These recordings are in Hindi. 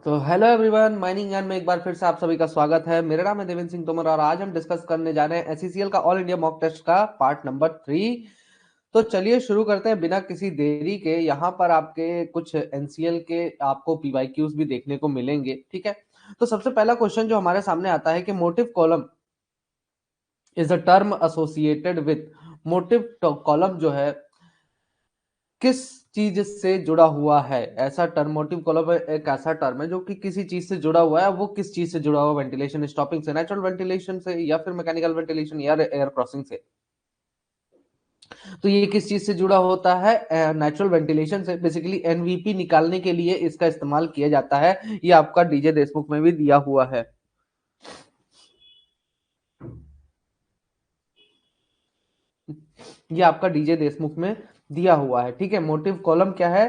तो हेलो एवरीवन, माइनिंग ज्ञान में एक बार फिर से आप सभी का स्वागत है। मेरा नाम है देवेंद्र सिंह तोमर और आज हम डिस्कस करने जा रहे हैं एससीसीएल का ऑल इंडिया मॉक टेस्ट का पार्ट नंबर 3। तो चलिए शुरू करते हैं बिना किसी देरी के। यहाँ पर आपके कुछ एनसीएल के आपको पीवाईक्यूज भी देखने को मिलेंगे, ठीक है। तो सबसे पहला क्वेश्चन जो हमारे सामने आता है कि motive column is a term associated with. Motive column जो है किस चीज से जुड़ा हुआ है? ऐसा टर्म, मोटिव कॉलम एक ऐसा टर्म है जो कि किसी चीज से जुड़ा हुआ है। वो किस चीज से जुड़ा हुआ? वेंटिलेशन स्टॉपिंग से, नेचुरल वेंटिलेशन से, या फिर मैकेनिकल वेंटिलेशन या एयर क्रॉसिंग से। तो ये किस चीज से जुड़ा होता है? नेचुरल वेंटिलेशन से। बेसिकली एनवीपी निकालने के लिए इसका इस्तेमाल किया जाता है। ये आपका डीजे देशमुख में भी दिया हुआ है। ये आपका डीजे देशमुख में दिया हुआ है, ठीक है। मोटिव कॉलम क्या है?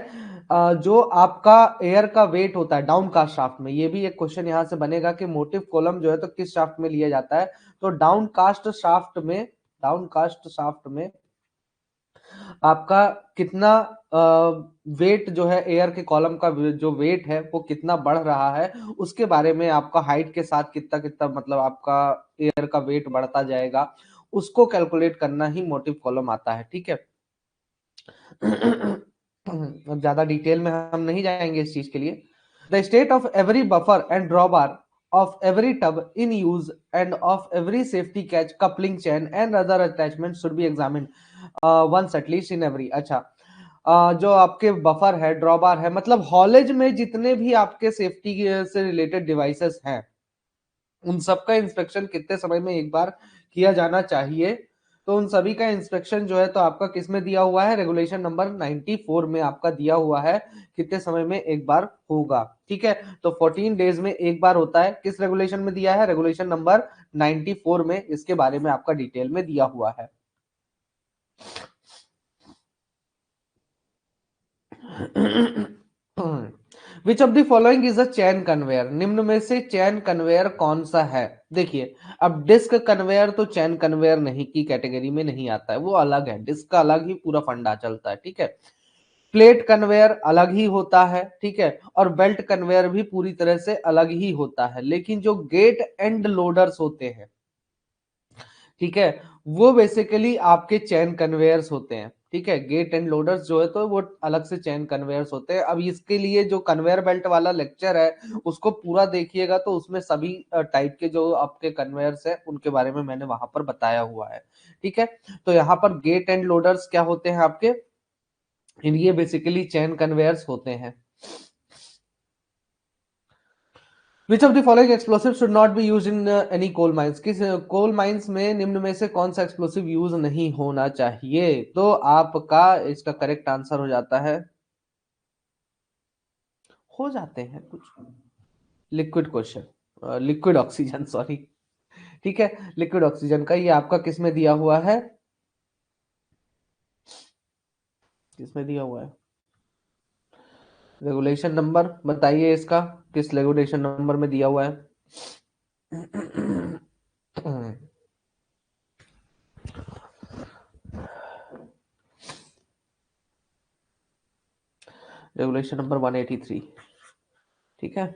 जो आपका एयर का वेट होता है डाउन कास्ट शाफ्ट में। ये भी एक क्वेश्चन यहां से बनेगा कि मोटिव कॉलम जो है तो किस शाफ्ट में लिया जाता है? तो डाउन कास्ट शाफ्ट में। डाउन कास्ट शाफ्ट में आपका कितना वेट जो है, एयर के कॉलम का जो वेट है वो कितना बढ़ रहा है, उसके बारे में आपका हाइट के साथ कितना कितना मतलब आपका एयर का वेट बढ़ता जाएगा, उसको कैलकुलेट करना ही मोटिव कॉलम आता है, ठीक है। अब ज्यादा डिटेल में हम नहीं जाएंगे इस चीज के लिए। The state of every buffer and drawbar of every tub in use and of every safety catch, coupling chain and other attachments should be examined once at least in every। अच्छा, जो आपके बफर है, ड्रॉबार है, मतलब हॉलेज में जितने भी आपके सेफ्टी से रिलेटेड डिवाइसेस हैं उन सबका इंस्पेक्शन कितने समय में एक बार किया जाना चाहिए? तो उन सभी का इंस्पेक्शन जो है तो आपका किस में दिया हुआ है? रेगुलेशन नंबर 94 में आपका दिया हुआ है। कितने समय में एक बार होगा, ठीक है। तो 14 डेज में एक बार होता है। किस रेगुलेशन में दिया है? रेगुलेशन नंबर 94 में इसके बारे में आपका डिटेल में दिया हुआ है। विच of the following is a chain conveyor? निम्न में से चैन कन्वेयर कौन सा है? देखिए, अब डिस्क कन्वेयर तो चैन कन्वेयर नहीं की कैटेगरी में नहीं आता है, वो अलग है। डिस्क का अलग ही पूरा फंडा चलता है, ठीक है। प्लेट कन्वेयर अलग ही होता है, ठीक है। और बेल्ट कन्वेयर भी पूरी तरह से अलग ही होता है। लेकिन जो गेट एंड लोडर्स होते हैं, ठीक है, वो बेसिकली आपके चैन कन्वेयर्स होते हैं, ठीक है। गेट एंड लोडर्स जो है तो वो अलग से चैन कन्वेयर्स होते हैं। अब इसके लिए जो कन्वेयर बेल्ट वाला लेक्चर है उसको पूरा देखिएगा तो उसमें सभी टाइप के जो आपके कन्वेयर्स है उनके बारे में मैंने वहां पर बताया हुआ है, ठीक है। तो यहाँ पर गेट एंड लोडर्स क्या होते हैं आपके? ये बेसिकली चैन कन्वेयर्स होते हैं। Which of the following explosives should not be used in any coal mines? किस कोल माइंस में निम्न में से कौन सा एक्सप्लोसिव यूज नहीं होना चाहिए? तो आपका इसका करेक्ट आंसर हो जाता है, हो जाते हैं कुछ liquid question, liquid oxygen, sorry, ठीक है। लिक्विड ऑक्सीजन का ये आपका किस में दिया हुआ है? किस में दिया हुआ है? रेगुलेशन नंबर बताइए इसका, किस रेगुलेशन नंबर में दिया हुआ है? रेगुलेशन नंबर 183, ठीक है।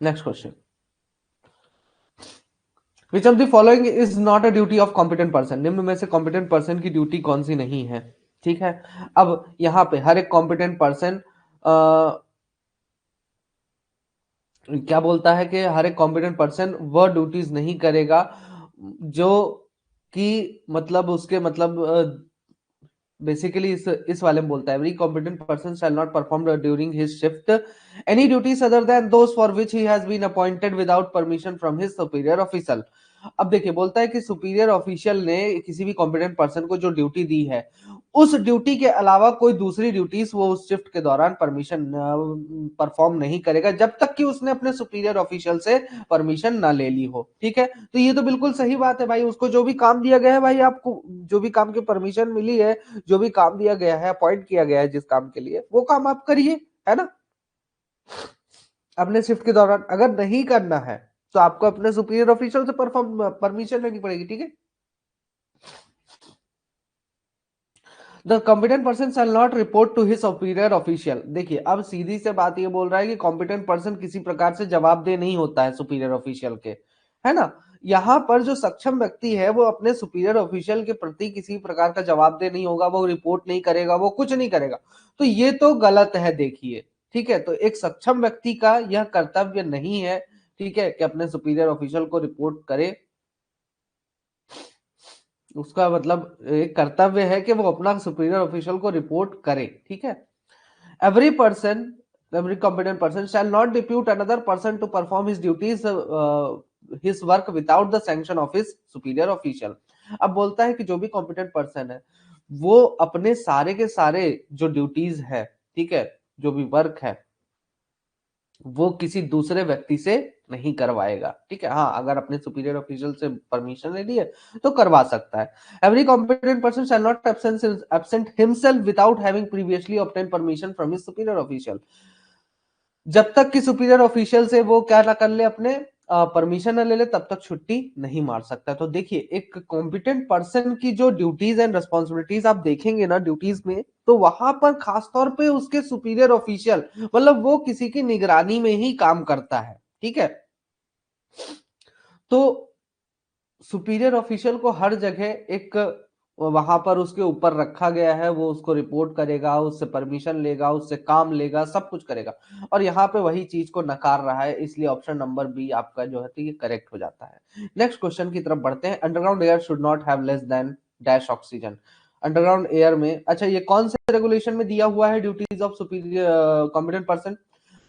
Next question. Which of the following is not a duty of competent person? निम्न में से कॉम्पिटेंट पर्सन की ड्यूटी कौन सी नहीं है? ठीक है। अब यहाँ पे हर एक कॉम्पिटेंट पर्सन क्या बोलता है कि हर एक कॉम्पिटेंट पर्सन वह ड्यूटीज नहीं करेगा जो कि मतलब उसके मतलब बेसिकली इस वाले में बोलता है every competent person shall not perform during his shift any duties other than those for which he has been appointed without permission from his superior officer. अब देखिए, बोलता है कि सुपीरियर ऑफिशियल ने किसी भी कॉम्पिटेंट पर्सन को जो ड्यूटी दी है उस ड्यूटी के अलावा कोई दूसरी ड्यूटीज वो उस शिफ्ट के दौरान परमिशन परफॉर्म नहीं करेगा जब तक कि उसने अपने सुपीरियर ऑफिशियल से परमिशन ना ले ली हो, ठीक है। तो ये तो बिल्कुल सही बात है भाई। उसको जो भी काम दिया गया है भाई, आपको जो भी काम की परमिशन मिली है, जो भी काम दिया गया है, अपॉइंट किया गया है जिस काम के लिए, वो काम आप करिए, है ना। अपने शिफ्ट के दौरान अगर नहीं करना है तो आपको अपने सुपीरियर ऑफिशियल से परफॉर्म परमिशन लेनी पड़ेगी, ठीक है। The competent person shall not report to his superior official. देखिए अब सीधी से बात ये बोल रहा है कि कॉम्पिटेंट पर्सन किसी प्रकार से जवाबदेह नहीं होता है सुपीरियर ऑफिशियल के, है ना। यहाँ पर जो सक्षम व्यक्ति है वो अपने सुपीरियर ऑफिशियल के प्रति किसी प्रकार का जवाबदेह नहीं होगा, वो रिपोर्ट नहीं करेगा, वो कुछ नहीं करेगा। तो ये तो गलत है देखिए, ठीक है। तो एक सक्षम व्यक्ति का यह कर्तव्य नहीं है, ठीक है, कि अपने सुपीरियर ऑफिशियल को रिपोर्ट करे। उसका मतलब एक कर्तव्य है कि वो अपना सुपीरियर ऑफिशियल को रिपोर्ट करे, ठीक है। Every person, every competent person shall not depute another person to perform his duties, his work without the sanction of his superior official. अब बोलता है कि जो भी कॉम्पिटेंट पर्सन है वो अपने सारे के सारे जो ड्यूटीज है, ठीक है, जो भी वर्क है वो किसी दूसरे व्यक्ति से नहीं करवाएगा, ठीक है। हाँ, अगर अपने सुपीरियर ऑफिशियल से परमिशन ले लिए तो करवा सकता है। Every competent person shall not absent himself without having previously obtain permission from his superior official. जब तक कि सुपीरियर ऑफिशियल से वो क्या ना कर ले, अपने परमिशन न ले ले, तब तक छुट्टी नहीं मार सकता। तो देखिए एक कॉम्पिटेंट पर्सन की जो ड्यूटीज एंड रिस्पॉन्सिबिलिटीज आप देखेंगे ना ड्यूटीज में, तो वहां पर खासतौर पे उसके सुपीरियर ऑफिशियल, मतलब वो किसी की निगरानी में ही काम करता है, ठीक है। तो सुपीरियर ऑफिशियल को हर जगह एक वहां पर उसके ऊपर रखा गया है, वो उसको रिपोर्ट करेगा, उससे परमिशन लेगा, उससे काम लेगा, सब कुछ करेगा। और यहाँ पे वही चीज को नकार रहा है, इसलिए ऑप्शन नंबर बी आपका जो है तो ये करेक्ट हो जाता है। नेक्स्ट क्वेश्चन की तरफ बढ़ते हैं। Underground air should not have less than dash oxygen. Underground air में, अच्छा ये कौन से रेगुलेशन में दिया हुआ है duties of superior competent person?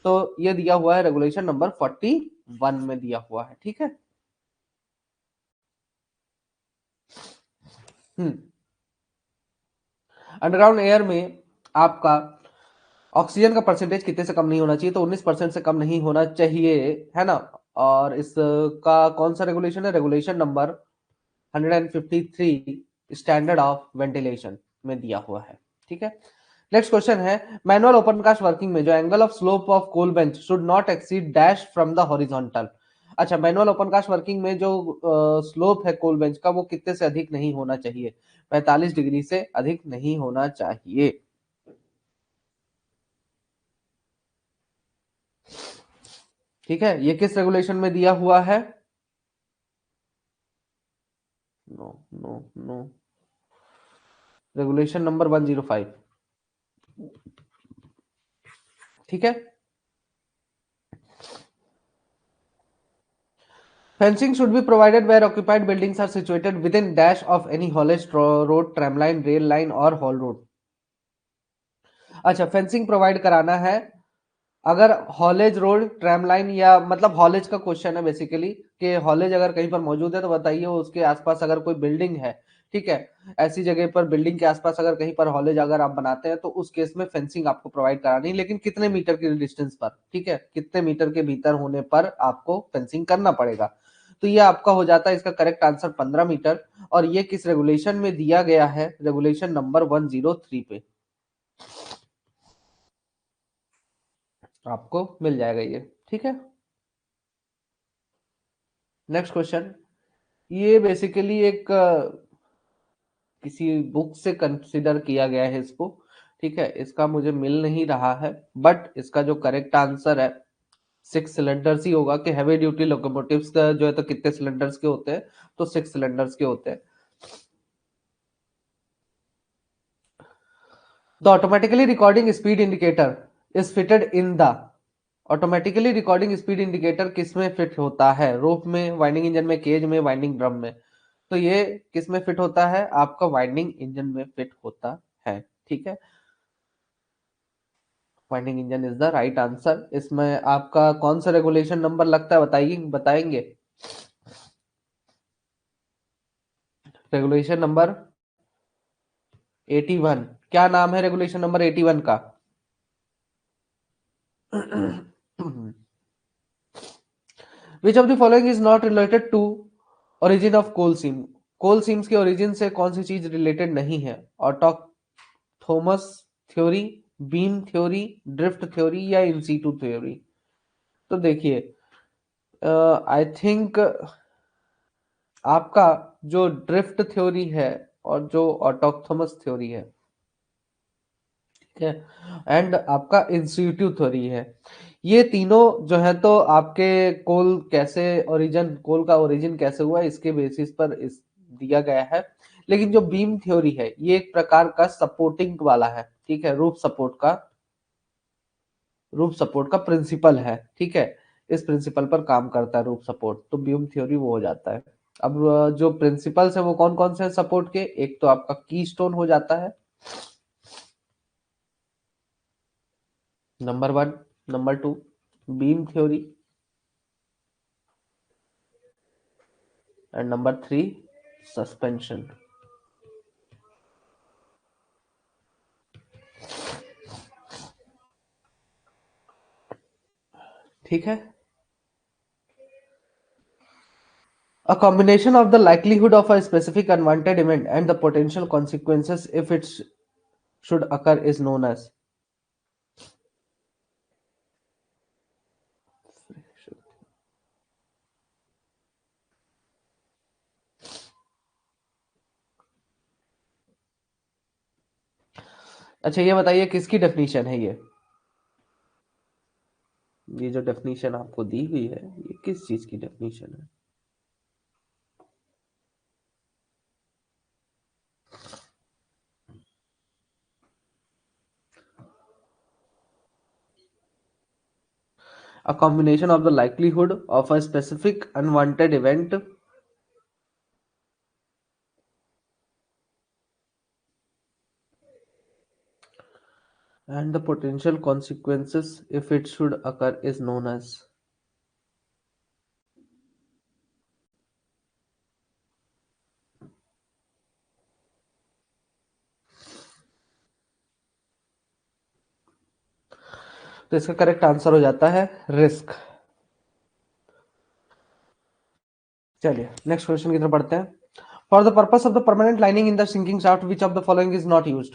तो ये दिया हुआ है रेगुलेशन नंबर 41 में दिया हुआ है, ठीक है। अंडरग्राउंड एयर में आपका ऑक्सीजन का परसेंटेज कितने से कम नहीं होना चाहिए? तो 19% से कम नहीं होना चाहिए, है ना। और इसका कौन सा रेगुलेशन है? Regulation number 153 standard of ventilation में दिया हुआ है, ठीक है। नेक्स्ट क्वेश्चन है, मैनुअल ओपन कास्ट वर्किंग में जो angle of slope of coal bench should not exceed dash from the horizontal. अच्छा, मैनुअल ओपन कास्ट वर्किंग में जो स्लोप है कोल बेंच का वो कितने से अधिक नहीं होना चाहिए? 45 डिग्री से अधिक नहीं होना चाहिए, ठीक है। ये किस रेगुलेशन में दिया हुआ है? No no no, regulation number 105, ठीक है। Fencing should be provided where occupied buildings are situated within dash of any haulage road, tramline, rail line or haul road. अच्छा, फेंसिंग प्रोवाइड कराना है अगर हॉलेज रोड, ट्रैम लाइन, या मतलब हॉलेज का क्वेश्चन है बेसिकली कि हॉलेज अगर कहीं पर मौजूद है तो बताइए उसके आसपास अगर कोई बिल्डिंग है, ठीक है। ऐसी जगह पर बिल्डिंग के आसपास अगर कहीं पर हॉलेज अगर आप बनाते हैं तो उस केस में फेंसिंग आपको प्रोवाइड करानी है, लेकिन कितने मीटर के डिस्टेंस पर, ठीक है, कितने मीटर के भीतर होने पर आपको फेंसिंग करना पड़ेगा। तो ये आपका हो जाता है इसका करेक्ट आंसर 15 मीटर। और ये किस रेगुलेशन में दिया गया है? रेगुलेशन नंबर 103 पे आपको मिल जाएगा ये, ठीक है। नेक्स्ट क्वेश्चन, ये बेसिकली एक किसी बुक से कंसिडर किया गया है इसको, ठीक है। इसका मुझे मिल नहीं रहा है, बट इसका जो करेक्ट आंसर है 6 सिलेंडर्स ही होगा कि हैवी ड्यूटी लोकोमोटिव्स का जो है तो कितने सिलेंडर्स के होते हैं? तो 6 सिलेंडर्स के होते हैं। The automatically recording speed indicator is fitted in the, automatically recording speed indicator किस में फिट होता है? रोप में, वाइंडिंग इंजन में, केज में, वाइंडिंग ड्रम में। तो ये किस में फिट होता है? आपका वाइंडिंग इंजन में फिट होता है, ठीक है। Winding engine is the right answer. इसमें आपका कौन सा रेगुलेशन नंबर लगता है, बताइए, बताएंगे? Regulation number 81। क्या नाम है रेगुलेशन नंबर 81 का? Which of the following is not related to origin of coal seam? Coal seams के ओरिजिन से कौन सी चीज रिलेटेड नहीं है? Autochthonous theory, beam theory, drift theory या इन सीटू थ्योरी? तो देखिए आई थिंक आपका जो ड्रिफ्ट थ्योरी है और जो ऑटोथोमस थ्योरी है, ठीक है, एंड आपका इंस्टीट्यूट थ्योरी है। ये तीनों जो है तो आपके कोल का ओरिजिन कैसे हुआ इसके बेसिस पर इस दिया गया है। लेकिन जो बीम थ्योरी है ये एक प्रकार का सपोर्टिंग वाला है, ठीक है, रूफ सपोर्ट का प्रिंसिपल है, ठीक है। इस प्रिंसिपल पर काम करता है रूफ सपोर्ट, तो बीम थ्योरी वो हो जाता है। अब जो प्रिंसिपल्स है वो कौन कौन से हैं सपोर्ट के, एक तो आपका की स्टोन हो जाता है, number one. Number two, beam theory. And number three, suspension. ठीक है। A combination of the likelihood of a specific unwanted event and the potential consequences if it should occur is known as। अच्छा ये बताइए किसकी डेफिनेशन है ये जो डेफिनेशन आपको दी हुई है ये किस चीज की डेफिनेशन है। A combination of the likelihood of a specific unwanted event and the potential consequences if it should occur is known as। तो इसका करेक्ट आंसर हो जाता है रिस्क। चलिए नेक्स्ट क्वेश्चन की तरफ बढ़ते हैं। For the purpose of the permanent lining in the sinking shaft which of the following is not used.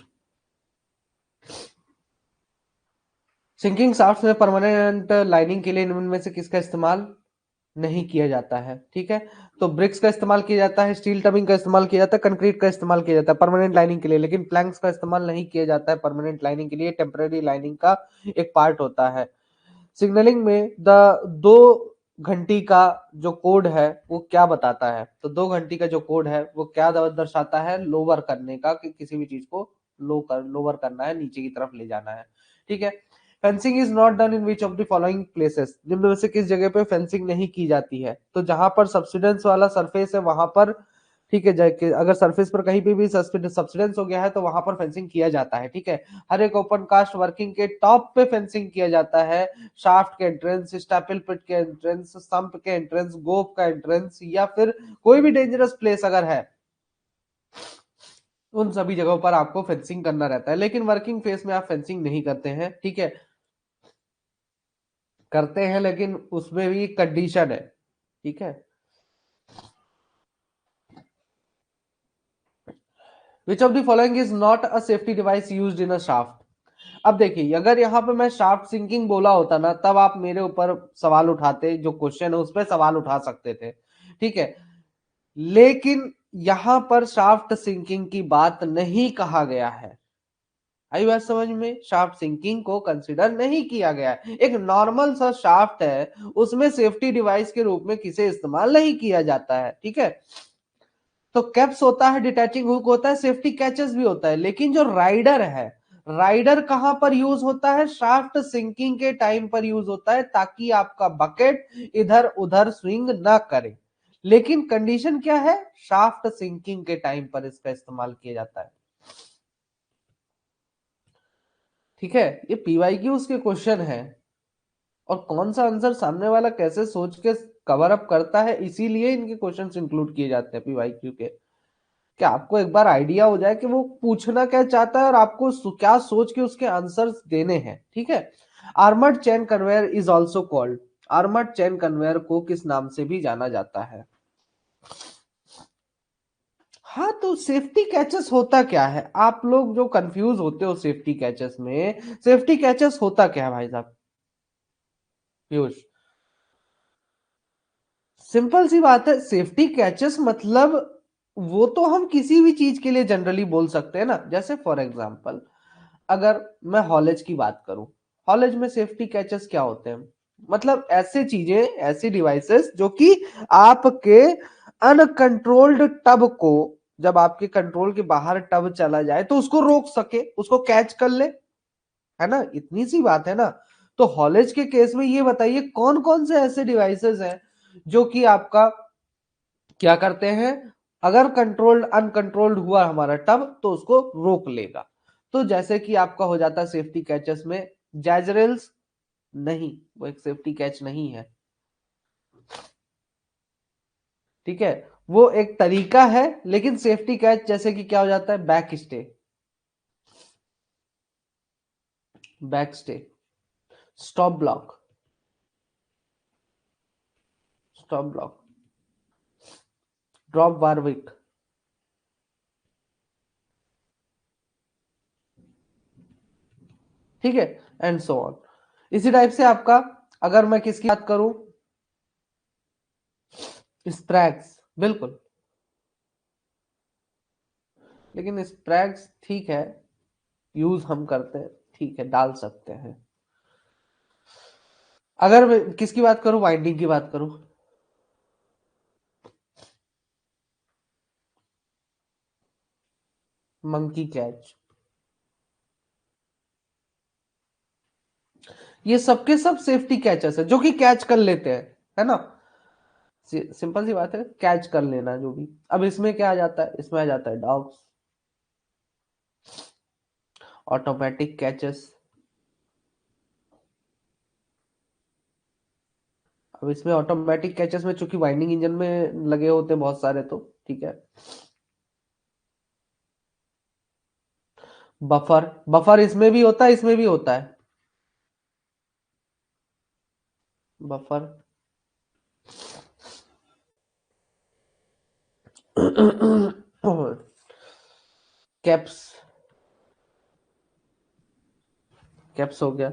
Sinking shaft में परमानेंट लाइनिंग के लिए निम्न में से किसका इस्तेमाल नहीं किया जाता है, ठीक है। तो ब्रिक्स का इस्तेमाल किया जाता है, स्टील टबिंग का इस्तेमाल किया जाता है, कंक्रीट का इस्तेमाल किया जाता है परमानेंट लाइनिंग के लिए, लेकिन प्लैंक्स का इस्तेमाल नहीं किया जाता है परमानेंट लाइनिंग के लिए, टेम्पररी लाइनिंग का एक पार्ट होता है। सिग्नलिंग में दो घंटी का जो कोड है वो क्या बताता है, तो 2 घंटी का जो कोड है वो क्या दर्शाता है, लोअर करने का, कि किसी भी चीज को लोअर करना है, नीचे की तरफ ले जाना है, ठीक है। Fencing is not done in which of the following places, निम्न में से किस जगह पे फेंसिंग नहीं की जाती है, तो जहां पर सब्सिडेंस वाला सरफेस है वहां पर, ठीक है, जाके अगर सरफेस पर कहीं पे भी सब्सिडेंस हो गया है तो वहां पर फेंसिंग किया जाता है, ठीक है। हर एक ओपन कास्ट वर्किंग के टॉप पे फेंसिंग किया जाता है, शाफ्ट के एंट्रेंस, स्टैपल पिट के एंट्रेंस, संप के एंट्रेंस, गोप का एंट्रेंस, या फिर कोई भी डेंजरस प्लेस अगर है उन सभी जगहों पर आपको फेंसिंग करना रहता है, लेकिन वर्किंग फेस में आप फेंसिंग नहीं करते हैं, ठीक है। करते हैं लेकिन उसमें भी कंडीशन है, ठीक है। विच of the following is not a safety device used in a shaft. अब देखिए अगर यहाँ पे मैं शाफ्ट सिंकिंग बोला होता ना तब आप मेरे ऊपर सवाल उठाते, जो क्वेश्चन है उस पर सवाल उठा सकते थे, ठीक है। लेकिन यहां पर शाफ्ट सिंकिंग की बात नहीं कहा गया है, आई बात समझ में, शाफ्ट सिंकिंग को कंसिडर नहीं किया गया है, एक नॉर्मल सा शाफ्ट है उसमें सेफ्टी डिवाइस के रूप में किसे इस्तेमाल नहीं किया जाता है, ठीक है। तो कैप्स होता है, डिटैचिंग हुक होता है, सेफ्टी कैचेस भी होता है, लेकिन जो राइडर है, राइडर कहां पर यूज होता है, शाफ्ट सिंकिंग के टाइम पर यूज होता है ताकि आपका बकेट इधर उधर स्विंग ना करे। लेकिन कंडीशन क्या है, शाफ्ट सिंकिंग के टाइम पर इसका इस्तेमाल किया जाता है, ठीक है। ये पीवाईक्यूज के क्वेश्चन है और कौन सा आंसर सामने वाला कैसे सोच के कवर अप करता है, इसीलिए इनके क्वेश्चंस इंक्लूड किए जाते हैं पीवाईक्यू के, कि आपको एक बार आइडिया हो जाए कि वो पूछना क्या चाहता है और आपको क्या सोच के उसके आंसर्स देने हैं, ठीक है। Armoured chain conveyor is also called, armoured chain conveyor को किस नाम से भी जाना जाता है। हाँ तो सेफ्टी कैचेस होता क्या है, आप लोग जो कंफ्यूज होते हो सेफ्टी कैचेस में, सेफ्टी कैचेस होता क्या है भाई साहब पीयूष। सिंपल सी बात है, सेफ्टी कैचेस मतलब वो तो हम किसी भी चीज के लिए जनरली बोल सकते हैं ना, जैसे फॉर एग्जांपल अगर मैं हॉलेज की बात करूं, हॉलेज में सेफ्टी कैचेस क्या होते हैं? मतलब ऐसे चीजें, ऐसी डिवाइसेस जो कि आपके अनकंट्रोल्ड टब को, जब आपके कंट्रोल के बाहर टब चला जाए तो उसको रोक सके, उसको कैच कर ले, है ना, इतनी सी बात है ना। तो हॉलेज के केस में ये बताइए कौन कौन से ऐसे डिवाइसेस हैं जो कि आपका क्या करते हैं, अगर कंट्रोल्ड अनकंट्रोल्ड हुआ हमारा टब तो उसको रोक लेगा। तो जैसे कि आपका हो जाता है सेफ्टी कैचेस में जैजरेल्स, नहीं वो एक सेफ्टी कैच नहीं है, ठीक है, वो एक तरीका है, लेकिन सेफ्टी कैच जैसे कि क्या हो जाता है, back stay, back stay, stop block, stop block, drop वारविक, ठीक है, एंड सो ऑन। इसी टाइप से आपका, अगर मैं किसकी बात करूं, स्प्रैग्स, बिल्कुल, लेकिन स्प्रैग्स ठीक है, यूज हम करते हैं, ठीक है, डाल सकते हैं। अगर मैं किसकी बात करूं, वाइंडिंग की बात करूं, मंकी कैच, ये सबके सब सेफ्टी कैचेस है जो कि कैच कर लेते हैं, है ना, सिंपल सी बात है, कैच कर लेना जो भी। अब इसमें क्या आ जाता है, इसमें आ जाता है डॉग्स, ऑटोमेटिक कैचेस। अब इसमें ऑटोमेटिक कैचेस में चूंकि वाइंडिंग इंजन में लगे होते हैं बहुत सारे, तो ठीक है। बफर, बफर इसमें भी होता है, इसमें भी होता है बफर। कैप्स, कैप्स हो गया,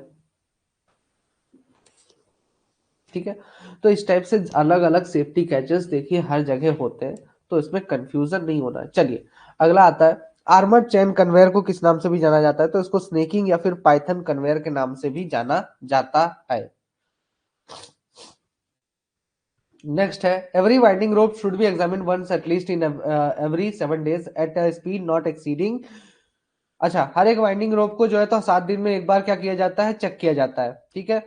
ठीक है। तो इस टाइप से अलग अलग सेफ्टी कैचेस देखिए हर जगह होते हैं, तो इसमें कंफ्यूजन नहीं होना है। चलिए अगला आता है, आर्मर्ड चेन कन्वेयर को किस नाम से भी जाना जाता है, तो इसको स्नेकिंग या फिर पाइथन कन्वेयर के नाम से भी जाना जाता है। नेक्स्ट है, every winding rope should be examine once at least in every 7 days at a speed not exceeding. अच्छा, हर एक वाइंडिंग रोप को जो है तो 7 दिन में एक बार क्या किया जाता है, चेक किया जाता है, ठीक है।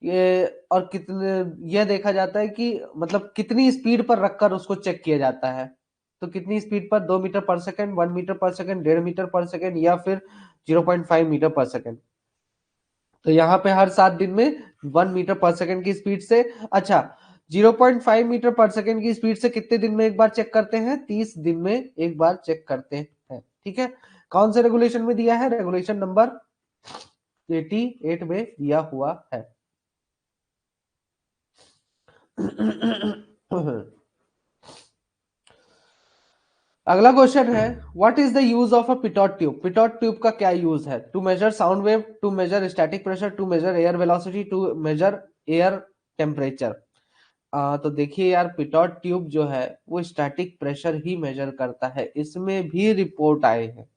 ये और कितने, यह देखा जाता है कि मतलब कितनी स्पीड पर रखकर उसको चेक किया जाता है, तो कितनी स्पीड पर, 2 मीटर पर सेकंड, 1 मीटर पर सेकंड, 1.5 मीटर पर सेकंड, या फिर 0.5 मीटर पर सेकंड। तो यहाँ पे हर 7 दिन में 1 मीटर पर सेकंड की स्पीड से, अच्छा 0.5 मीटर पर सेकंड की स्पीड से कितने दिन में एक बार चेक करते हैं, 30 दिन में एक बार चेक करते हैं, ठीक है। कौन से रेगुलेशन में दिया है, रेगुलेशन नंबर 88 में दिया हुआ है। अगला क्वेश्चन है, what is the use of a pitot tube, pitot tube का क्या यूज है, to measure sound wave, to measure static pressure, to measure air velocity, to measure air temperature. तो देखिए यार, पिटॉट ट्यूब जो है वो स्टैटिक प्रेशर ही मेजर करता है, इसमें भी रिपोर्ट आए हैं,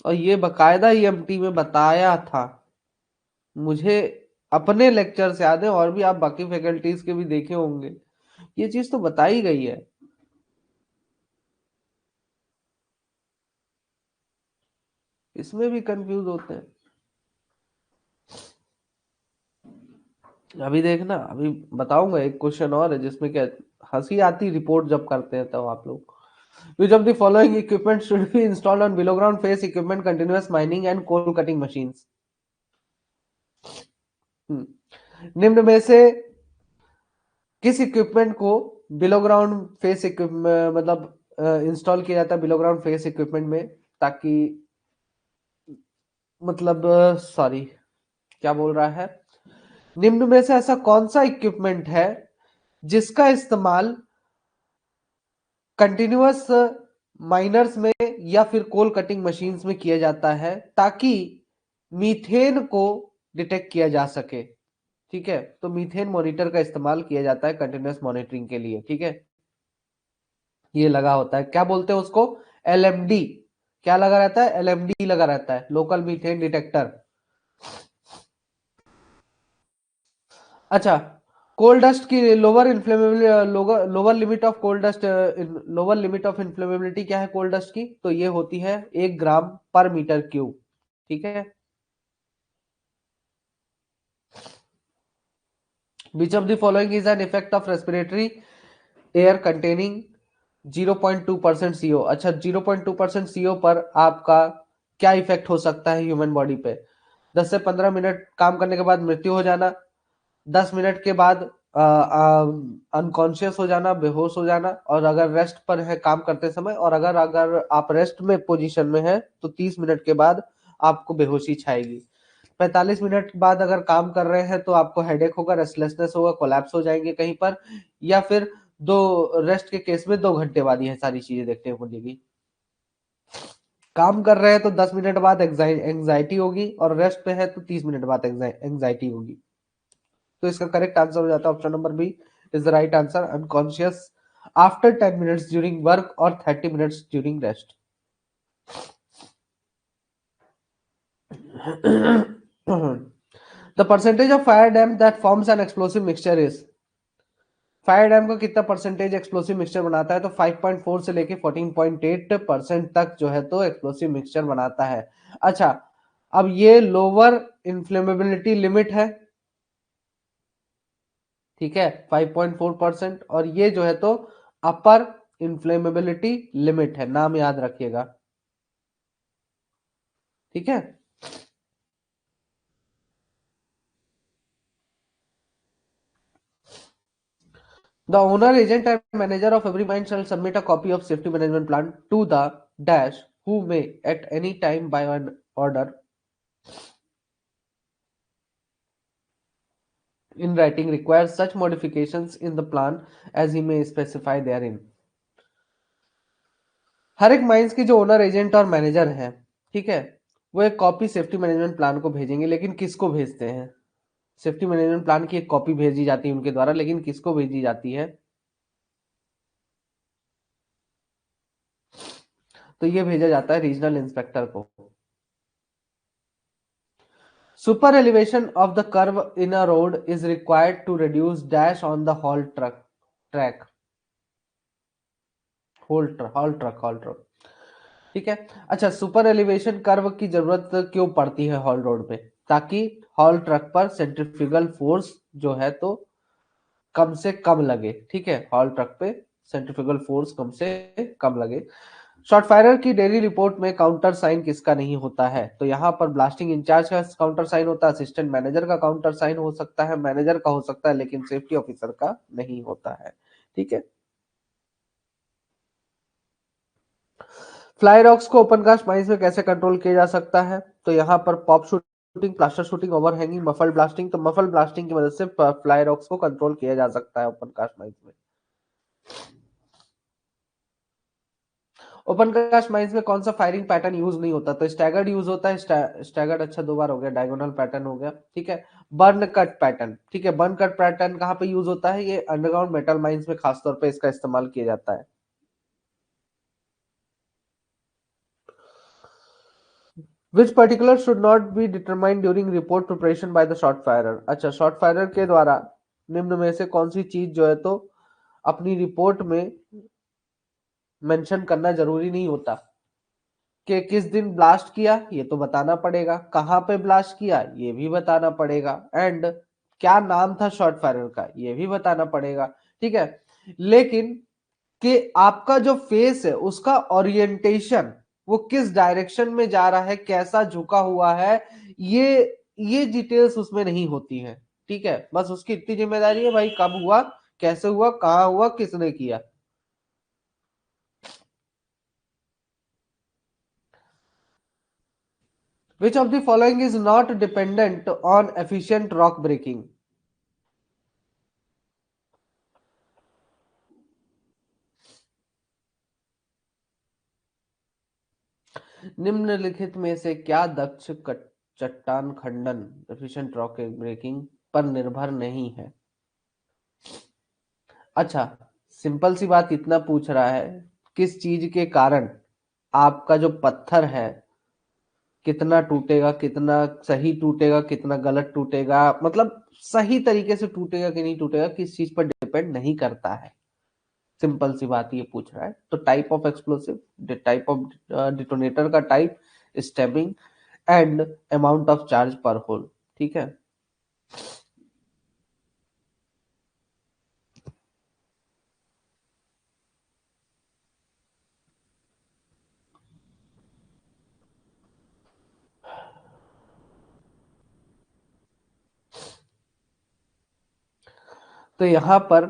और ये बकायदा ईएमटी में बताया था, मुझे अपने लेक्चर से याद है, और भी आप बाकी फैकल्टीज के भी देखे होंगे, ये चीज तो बताई गई है। इसमें भी कंफ्यूज होते हैं। अभी देखना, अभी बताऊंगा एक क्वेश्चन और है जिसमें क्या, हंसी आती रिपोर्ट जब करते हैं तब आप लोग। Which of the following equipment should be installed on below ground face equipment, continuous mining and coal cutting machines. निम्न में से किस इक्विपमेंट को बिलो ग्राउंड फेस इक्विपमेंट, मतलब इंस्टॉल किया जाता है बिलो ग्राउंड फेस इक्विपमेंट में, ताकि मतलब सॉरी, क्या बोल रहा है, निम्न में से ऐसा कौन सा इक्विपमेंट है जिसका इस्तेमाल कंटिन्यूअस माइनर्स में या फिर कोल कटिंग मशीन्स में किया जाता है, ताकि मीथेन को डिटेक्ट किया जा सके, ठीक है। तो मीथेन मॉनिटर का इस्तेमाल किया जाता है कंटिन्यूअस मॉनिटरिंग के लिए, ठीक है। ये लगा होता है, क्या बोलते हैं उसको, एलएमडी, क्या लगा रहता है? LMD लगा रहता है, लोकल मीथेन डिटेक्टर। अच्छा, कोल डस्ट की lower inflammable lower limit of coal dust, lower limit of inflammability क्या है कोल डस्ट की? तो ये होती है 1 ग्राम/मीटर क्यूब। ठीक है। विच of the following is an effect of respiratory air containing 0.2% CO? अच्छा, 0.2% CO पर आपका क्या इफेक्ट हो सकता है ह्यूमन बॉडी पे? 10 से 15 मिनट काम करने के बाद मृत्यु हो जाना, 10 मिनट के बाद अनकॉन्शियस हो जाना, बेहोश हो जाना, और अगर रेस्ट पर है काम करते समय, और अगर अगर आप रेस्ट में पोजीशन में है तो 30 मिनट के बाद आपको बेहोशी छाएगी। 45 मिनट बाद अगर काम कर रहे हैं तो आपको हेडेक होगा, रेस्टलेसनेस होगा, कोलैप्स हो जाएंगे कहीं पर, या फिर दो रेस्ट के केस में 2 घंटे बाद ये सारी चीजें देखने को मिलेगी। काम कर रहे हैं तो 10 मिनट बाद एंग्जाइटी होगी, और रेस्ट पे है तो 30 मिनट बाद एंग्जाइटी होगी। तो इसका करेक्ट आंसर हो जाता है option number B is the right answer, unconscious after 10 minutes during work और 30 minutes during rest. The percentage of fire damp that forms an explosive mixture is? Fire damp का कितना परसेंटेज एक्सप्लोसिव मिक्सचर बनाता है? तो 5.4 से लेके 14.8% तक जो है तो एक्सप्लोसिव मिक्सचर बनाता है। अच्छा, अब ये लोअर इन्फ्लेमेबिलिटी लिमिट है, ठीक है, 5.4%, और ये जो है तो अपर इन्फ्लेमेबिलिटी लिमिट है, नाम याद रखिएगा। ठीक है। The owner, agent, and manager of every mine shall submit a copy of safety management plan to the dash who may at any time by an order in writing require such modifications in the plan as he may specify therein. हर एक माइंस की जो ओनर, एजेंट और मैनेजर है, ठीक है, वो एक कॉपी सेफ्टी मैनेजमेंट प्लान को भेजेंगे, लेकिन किसको भेजते हैं? सेफ्टी मैनेजमेंट प्लान की एक कॉपी भेजी जाती है उनके द्वारा, लेकिन किसको भेजी जाती है? तो ये भेजा जाता है रीजनल इंस्पेक्टर को। Super elevation of the curve in a road is required to reduce dash on the track. Hall truck. ठीक है। अच्छा, सुपर एलिवेशन कर्व की जरूरत क्यों पड़ती है हॉल रोड पे? ताकि हॉल ट्रक पर सेंट्रीफ्यूगल फोर्स जो है तो कम से कम लगे। ठीक है, हॉल ट्रक पे सेंट्रीफ्यूगल फोर्स कम से कम लगे। शॉट फायरर की डेली रिपोर्ट में काउंटर साइन किसका नहीं होता है? तो यहाँ पर ब्लास्टिंग इंचार्ज का काउंटर साइन होता है, असिस्टेंट मैनेजर का काउंटर साइन हो सकता है, मैनेजर का हो सकता है, लेकिन सेफ्टी ऑफिसर का नहीं होता है। ठीक है। फ्लाई रॉक्स को ओपन कास्ट माइंस में कैसे कंट्रोल किया जा सकता है? तो यहाँ पर pop shooting, plaster shooting, overhanging, muffle blasting. तो मफल ब्लास्टिंग की मदद से फ्लाई रॉक्स को कंट्रोल किया जा सकता है ओपन कास्ट माइंस में। ओपन कास्ट माइंस में कौन सा फायरिंग पैटर्न यूज नहीं होता? तो स्टैगर्ड यूज होता है, स्टैगर्ड अच्छा 2 बार हो गया, डायगोनल पैटर्न हो गया। ठीक है। बर्न कट पैटर्न, ठीक है, बर्न कट पैटर्न कहाँ पे यूज होता है? ये अंडरग्राउंड मेटल माइंस में खासतौर पे इसका इस्तेमाल किया जाता है। Which particular should not be determined during report preparation by the shot firer? अच्छा, शॉट फायरर के द्वारा निम्न में से कौन सी चीज जो है तो अपनी रिपोर्ट में मेंशन करना जरूरी नहीं होता? कि किस दिन ब्लास्ट किया ये तो बताना पड़ेगा, कहाँ पे ब्लास्ट किया ये भी बताना पड़ेगा, एंड क्या नाम था शॉट फायरर का ये भी बताना पड़ेगा। ठीक है। लेकिन कि आपका जो फेस है उसका ओरिएंटेशन, वो किस डायरेक्शन में जा रहा है, कैसा झुका हुआ है, ये डिटेल्स उसमें नहीं होती है। ठीक है, बस उसकी इतनी जिम्मेदारी है भाई, कब हुआ, कैसे हुआ, कहाँ हुआ, किसने किया। Which of the following is not dependent on efficient rock breaking? निम्नलिखित में से क्या दक्ष चट्टान खंडन एफिशिएंट रॉक ब्रेकिंग पर निर्भर नहीं है? अच्छा, सिंपल सी बात इतना पूछ रहा है, किस चीज के कारण आपका जो पत्थर है कितना टूटेगा, कितना सही टूटेगा, कितना गलत टूटेगा, मतलब सही तरीके से टूटेगा कि नहीं टूटेगा, किस चीज पर डिपेंड नहीं करता है। सिंपल सी बात ये पूछ रहा है। तो type of explosive, type of detonator का type, stemming and amount of charge per hole. ठीक है। तो यहाँ पर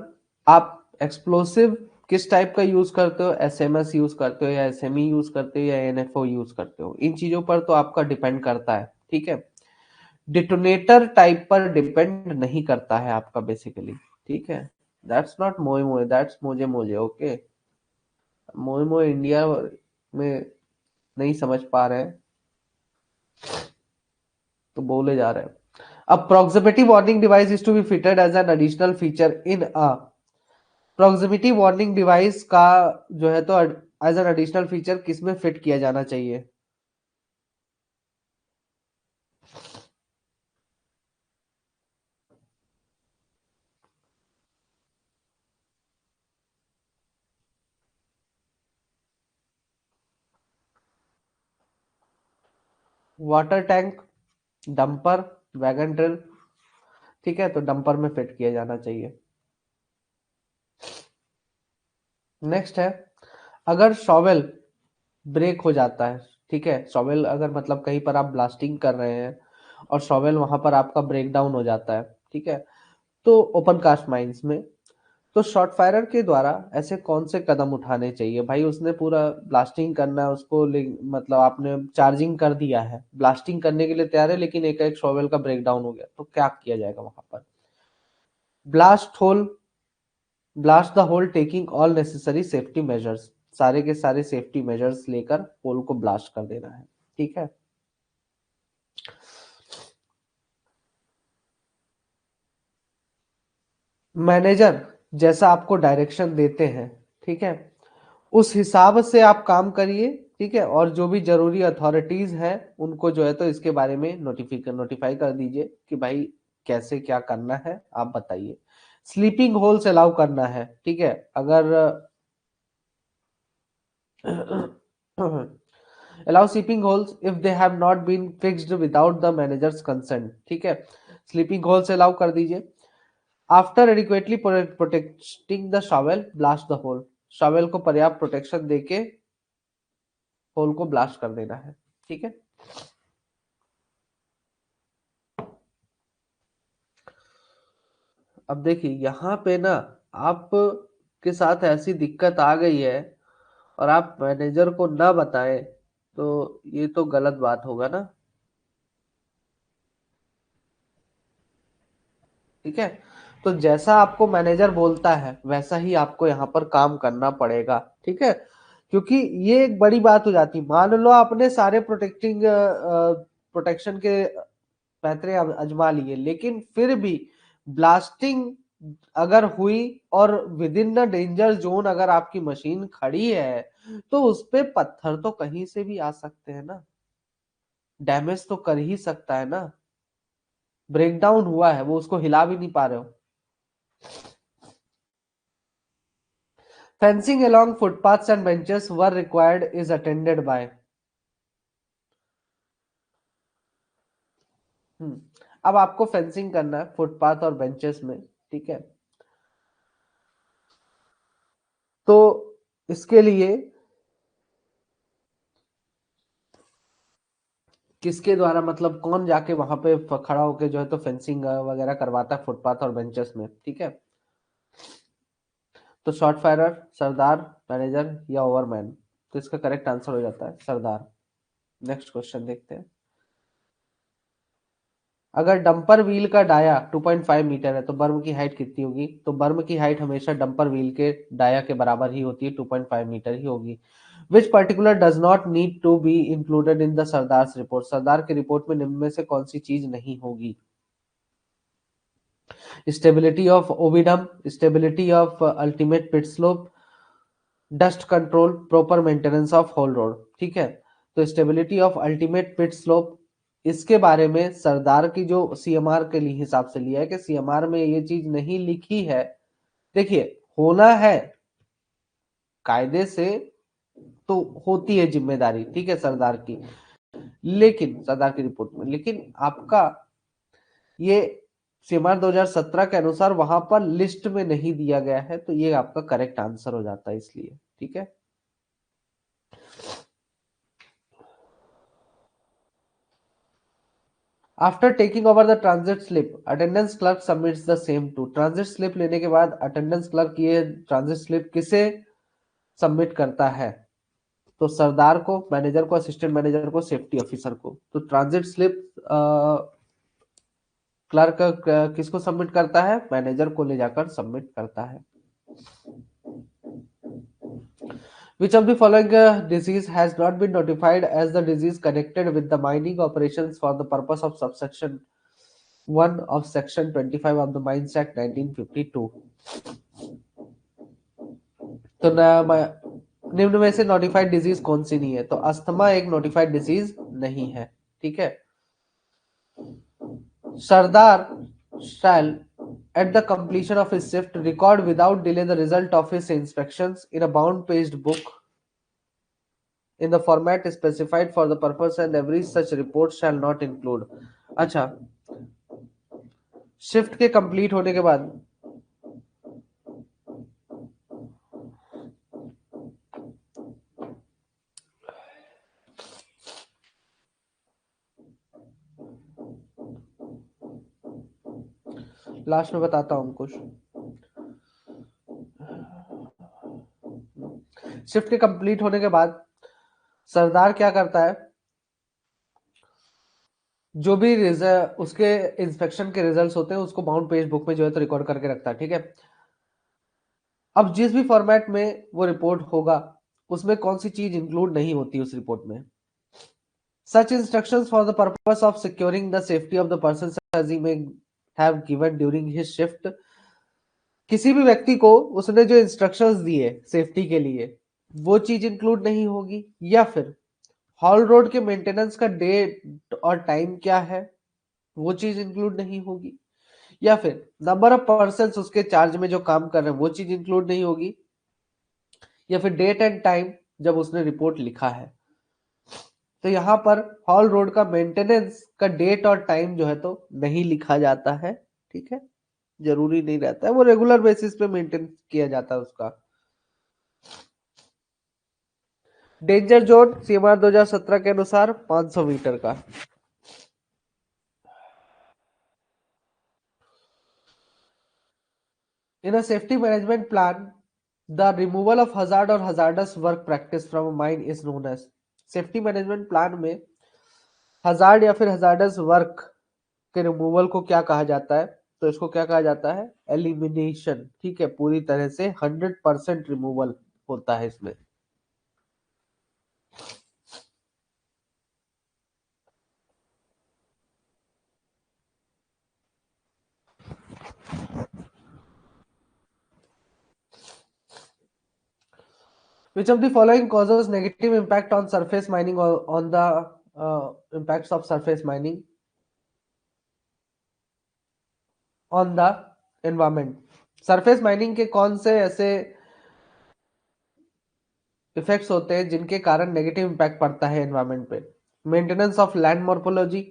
आप एक्सप्लोसिव किस टाइप का यूज करते हो, एसएमएस यूज करते हो या एसएमई यूज करते हो या एनएफओ यूज करते हो, इन चीजों पर तो आपका डिपेंड करता है। ठीक है। डिटोनेटर टाइप पर डिपेंड नहीं करता है आपका बेसिकली। ठीक है। दैट्स नॉट मोए मोए, दैट्स मोजे मोजे। ओके। मोए मोए इंडिया में नहीं समझ पा रहे हैं तो बोले जा रहे हैं। A proximity warning device is to be fitted as an additional feature in a proximity warning device का जो है तो एज एन एडिशनल फीचर किस में फिट किया जाना चाहिए? Water tank, dumper, wagon drill. ठीक है, तो डंपर में फिट किया जाना चाहिए। नेक्स्ट है, अगर शॉवेल ब्रेक हो जाता है, ठीक है, शॉवेल अगर मतलब कहीं पर आप ब्लास्टिंग कर रहे हैं और शॉवेल वहां पर आपका ब्रेक डाउन हो जाता है, ठीक है, तो ओपन कास्ट माइंस में, तो शॉर्ट फायरर के द्वारा ऐसे कौन से कदम उठाने चाहिए? भाई उसने पूरा ब्लास्टिंग करना है उसको, मतलब आपने चार्जिंग कर दिया है, ब्लास्टिंग करने के लिए तैयार है, लेकिन एक एक शॉवेल का ब्रेकडाउन हो गया, तो क्या किया जाएगा वहां पर? Blast hole, blast the hole taking all necessary safety measures, सारे के सारे सेफ्टी मेजर्स लेकर होल को ब्लास्ट कर देना है। ठीक है। मैनेजर जैसा आपको डायरेक्शन देते हैं, ठीक है, उस हिसाब से आप काम करिए। ठीक है। और जो भी जरूरी अथॉरिटीज हैं उनको जो है तो इसके बारे में नोटिफाई कर दीजिए कि भाई कैसे क्या करना है, आप बताइए। स्लीपिंग होल्स अलाउ करना है। ठीक है। अगर allow sleeping holes if they have not been fixed without the manager's consent। ठीक है। स्लीपिंग होल्स अलाउ कर दीजिए। After adequately protecting the shovel blast the hole, shovel को पर्याप्त प्रोटेक्शन देके होल को ब्लास्ट कर देना है। ठीक है। अब देखिए यहाँ पे ना आप के साथ ऐसी दिक्कत आ गई है और आप मैनेजर को ना बताएं, तो ये तो गलत बात होगा ना। ठीक है। तो जैसा आपको मैनेजर बोलता है वैसा ही आपको यहाँ पर काम करना पड़ेगा। ठीक है। क्योंकि ये एक बड़ी बात हो जाती है, मान लो आपने सारे प्रोटेक्शन के पैतरे आजमा लिए, लेकिन फिर भी ब्लास्टिंग अगर हुई और with in the danger zone अगर आपकी मशीन खड़ी है, तो उस पे पत्थर तो कहीं से भी आ सकते हैं ना, डैमेज तो कर ही सकता है ना। ब्रेकडाउन हुआ है, वो उसको हिला भी नहीं पा रहे हो। Fencing along footpaths and benches were required is attended by। अब आपको फेंसिंग करना है फुटपाथ और बेंचेस में। ठीक है। तो इसके लिए किसके द्वारा, मतलब कौन जाके वहां पे खड़ा होके जो है तो फेंसिंग वगैरह करवाता है फुटपाथ और बेंचेस में? ठीक है। तो शॉर्ट फायरर, सरदार, मैनेजर या ओवरमैन? तो इसका करेक्ट आंसर हो जाता है सरदार। नेक्स्ट क्वेश्चन देखते हैं। अगर डंपर व्हील का डाया 2.5 मीटर है तो बर्म की हाइट कितनी होगी? तो बर्म की हाइट हमेशा डंपर व्हील के डाया के बराबर ही होती है, 2.5 मीटर ही होगी। Which particular does not need to be included in the sardar report, sardar की रिपोर्ट में निम्न में से कौन सी चीज नहीं होगी? Stability of OB dump, stability of ultimate pit slope, dust control, proper maintenance of haul road, ठीक है। तो stability of ultimate pit slope, इसके बारे में सरदार की जो सीएमआर के लिए हिसाब से लिया है कि सीएमआर में ये चीज नहीं लिखी है। देखिए होना है कायदे से तो होती है जिम्मेदारी, ठीक है, सरदार की, लेकिन सरदार की रिपोर्ट में, लेकिन आपका ये सीएमआर 2017 के अनुसार वहां पर लिस्ट में नहीं दिया गया है, तो ये आपका करेक्ट आंसर हो जाता है इसलिए, ठीक है। After taking over the transit slip, attendance clerk submits the same to, transit slip लेने के बाद अटेंडेंस क्लर्क ये ट्रांजिट स्लिप किसे सबमिट करता है? तो सरदार को, मैनेजर को, असिस्टेंट मैनेजर को, सेफ्टी ऑफिसर को। तो ट्रांजिट स्लिप क्लर्क किसको सबमिट करता है? मैनेजर को ले जाकर सबमिट करता है। Which of the following disease has not been notified as the disease connected with the mining operations for the purpose of subsection 1 of section 25 of the Mines Act 1952? तो निम्न में से नोटिफाइड डिजीज कौन सी नहीं है? तो अस्थमा एक नोटिफाइड डिजीज नहीं है, ठीक है। सरदार shall at the completion of his shift record without delay the result of his inspections in a bound paged book in the format specified for the purpose, and every such report shall not include। अच्छा, शिफ्ट के कंप्लीट होने के बाद लास्ट में बताता हूं कुछ। शिफ्ट के कंप्लीट होने के बाद सरदार क्या करता है? जो भी उसके इंस्पेक्शन के रिजल्ट्स होते हैं उसको बाउंड पेज बुक में जो है तो रिकॉर्ड करके रखता है, ठीक है। अब जिस भी फॉर्मेट में वो रिपोर्ट होगा उसमें कौन सी चीज इंक्लूड नहीं होती उस रिपोर्ट में? Such instructions for the purpose of securing the safety of the person as he may have given during his shift, किसी भी व्यक्ति को उसने जो इंस्ट्रक्शंस दिए सेफ्टी के लिए वो चीज इंक्लूड नहीं होगी, या फिर हॉल रोड के मेंटेनेंस का डेट और टाइम क्या है वो चीज इंक्लूड नहीं होगी, या फिर नंबर ऑफ पर्सन उसके चार्ज में जो काम कर रहे हैं वो चीज इंक्लूड नहीं होगी, या फिर डेट एंड टाइम जब उसने रिपोर्ट लिखा है। तो यहाँ पर हॉल रोड का मेंटेनेंस का डेट और टाइम जो है तो नहीं लिखा जाता है, ठीक है, जरूरी नहीं रहता है, वो रेगुलर बेसिस पे मेंटेन किया जाता है उसका। डेंजर जोन सीएमआर 2017 के अनुसार 500 मीटर का। In a safety management plan the removal of hazard और hazardous work practice from a mine is known as. Safety management plan में हजार्ड या फिर हजार्डस वर्क के रिमूवल को क्या कहा जाता है? तो इसको क्या कहा जाता है? एलिमिनेशन, ठीक है, पूरी तरह से 100% रिमूवल होता है इसमें। Which of the following causes negative impact on surface mining or on the impacts of surface mining on the environment? Surface mining के कौन से ऐसे इफेक्ट्स होते हैं जिनके कारण नेगेटिव इम्पैक्ट पड़ता है एनवायरमेंट पे? Maintenance of land morphology,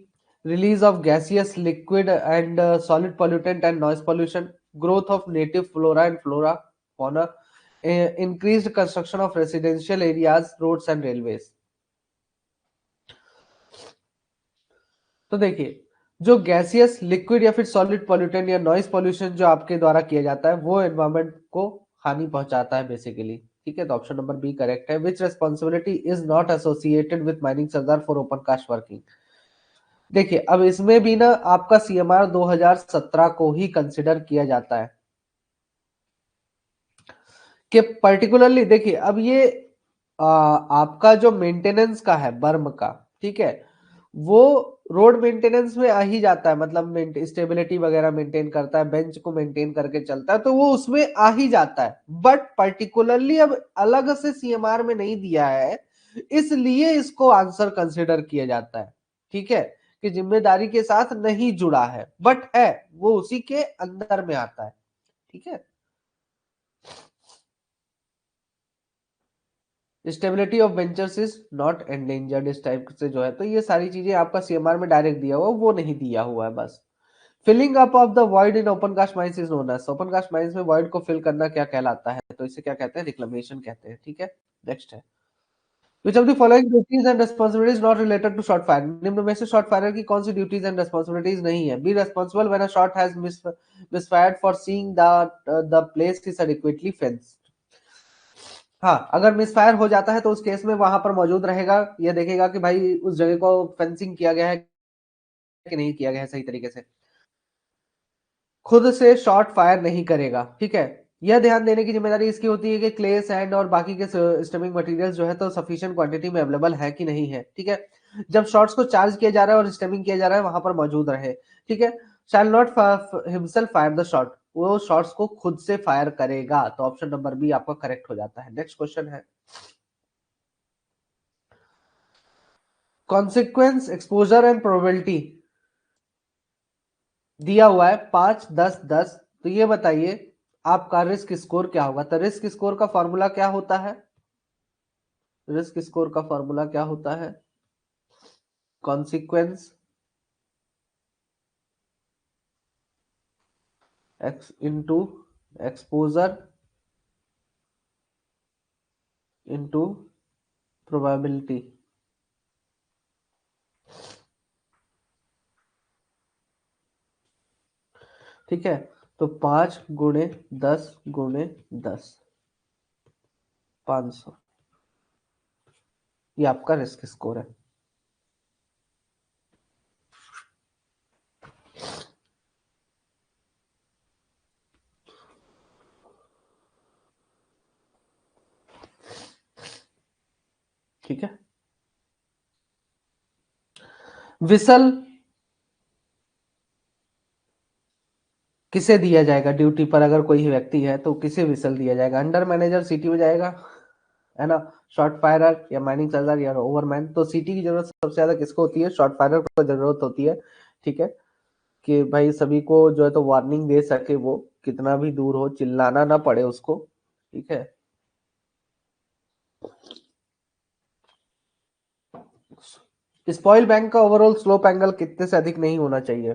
release of gaseous liquid and solid pollutant and noise pollution, growth of native flora and flora fauna, increased construction of residential areas, roads and railways। तो देखिए जो गैसियस लिक्विड या फिर सॉलिड पॉल्यूटेंट या नॉइस पॉल्यूशन जो आपके द्वारा किया जाता है वो एनवायरमेंट को हानि पहुंचाता है बेसिकली, ठीक है। तो ऑप्शन नंबर बी करेक्ट है। Which responsibility is not associated with mining sardar for open cast working? देखिए अब इसमें भी ना आपका सीएमआर 2017 को ही कंसिडर किया जाता है कि पर्टिकुलरली देखिए अब ये आपका जो मेंटेनेंस का है बर्म का, ठीक है, वो रोड मेंटेनेंस में आ ही जाता है, मतलब स्टेबिलिटी वगैरह मेंटेन करता है, बेंच को मेंटेन करके चलता है, तो वो उसमें आ ही जाता है। बट पर्टिकुलरली अब अलग से सीएमआर में नहीं दिया है, इसलिए इसको आंसर कंसिडर किया जाता है। ठीक है, कि जिम्मेदारी के साथ नहीं जुड़ा है, बट है वो उसी के अंदर में आता है। ठीक है, stability of ventures is not endangered, इस टाइप से जो है, तो ये सारी चीजें आपका सीएमआर में डायरेक्ट दिया हुआ, वो नहीं दिया हुआ है बस। Filling up of the void in open cast mines is known as, open cast mines में वॉइड को फिल करना क्या कहलाता है, तो इसे क्या कहते हैं, रिक्लेमेशन कहते हैं। ठीक है, नेक्स्ट है, which of the following duties and responsibilities not related to shot fire, निम्न में से शॉट फायर की कौन सी ड्यूटीज एंड रेस्पॉन्सिबिलिटीज नहीं है। B responsible when a shot has misfired for seeing the place is adequately fenced, हाँ, अगर मिसफायर हो जाता है तो उस केस में वहां पर मौजूद रहेगा, ये देखेगा कि भाई उस जगह को फेंसिंग किया गया है कि नहीं किया गया है सही तरीके से। खुद से शॉट फायर नहीं करेगा। ठीक है, यह ध्यान देने की जिम्मेदारी इसकी होती है कि क्ले, सैंड और बाकी के स्टमिंग मटेरियल्स जो है तो सफिशिएंट क्वांटिटी में अवेलेबल है कि नहीं है। ठीक है, जब शॉट्स को चार्ज किया जा रहा है और स्टमिंग किया जा रहा है वहां पर मौजूद रहे। ठीक है, shall not himself fire the shot, वो शॉट्स को खुद से फायर करेगा, तो ऑप्शन नंबर बी आपका करेक्ट हो जाता है। नेक्स्ट क्वेश्चन है, कॉन्सिक्वेंस, एक्सपोजर एंड प्रोबेबिलिटी दिया हुआ है 5, 10, 10, तो ये बताइए आपका रिस्क स्कोर क्या होगा। तो रिस्क स्कोर का फॉर्मूला क्या होता है, रिस्क स्कोर का फॉर्मूला क्या होता है, consequence x into exposure into probability. ठीक है, तो 5 × 10 × 10, 500, ये आपका रिस्क स्कोर है। ठीक है, विसल किसे दिया जाएगा ड्यूटी पर, अगर कोई व्यक्ति है तो किसे विसल दिया जाएगा, अंडर मैनेजर सीटी में जाएगा, है ना, शॉर्ट फायरर या माइनिंग सर्जर या ओवरमैन। तो सीटी की जरूरत सबसे ज्यादा किसको होती है, शॉर्ट फायरर को जरूरत होती है। ठीक है, कि भाई सभी को जो है तो वार्निंग दे सके, वो कितना भी दूर हो चिल्लाना ना पड़े उसको। ठीक है, स्पॉइल बैंक का ओवरऑल स्लोप एंगल कितने से अधिक नहीं होना चाहिए,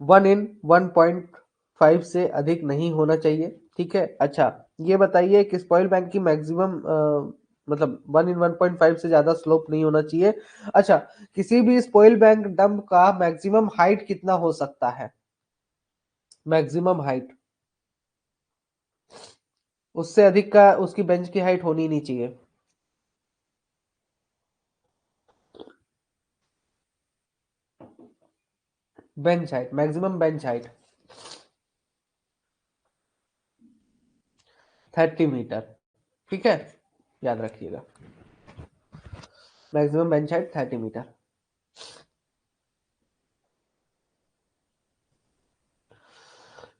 1:1.5 से अधिक नहीं होना चाहिए। ठीक है, अच्छा, ये बताइए कि स्पॉइल बैंक की मैक्सिमम मतलब 1:1.5 से ज्यादा स्लोप नहीं होना चाहिए। अच्छा, किसी भी स्पॉइल बैंक डंप का मैक्सिमम हाइट कितना हो सकता है, मैक्सिमम हाइट, उससे अधिक का उसकी बेंच की हाइट होनी नहीं चाहिए। Bench height, maximum bench height 30 metre. ठीक है, याद रखिएगा, maximum bench height 30 metre.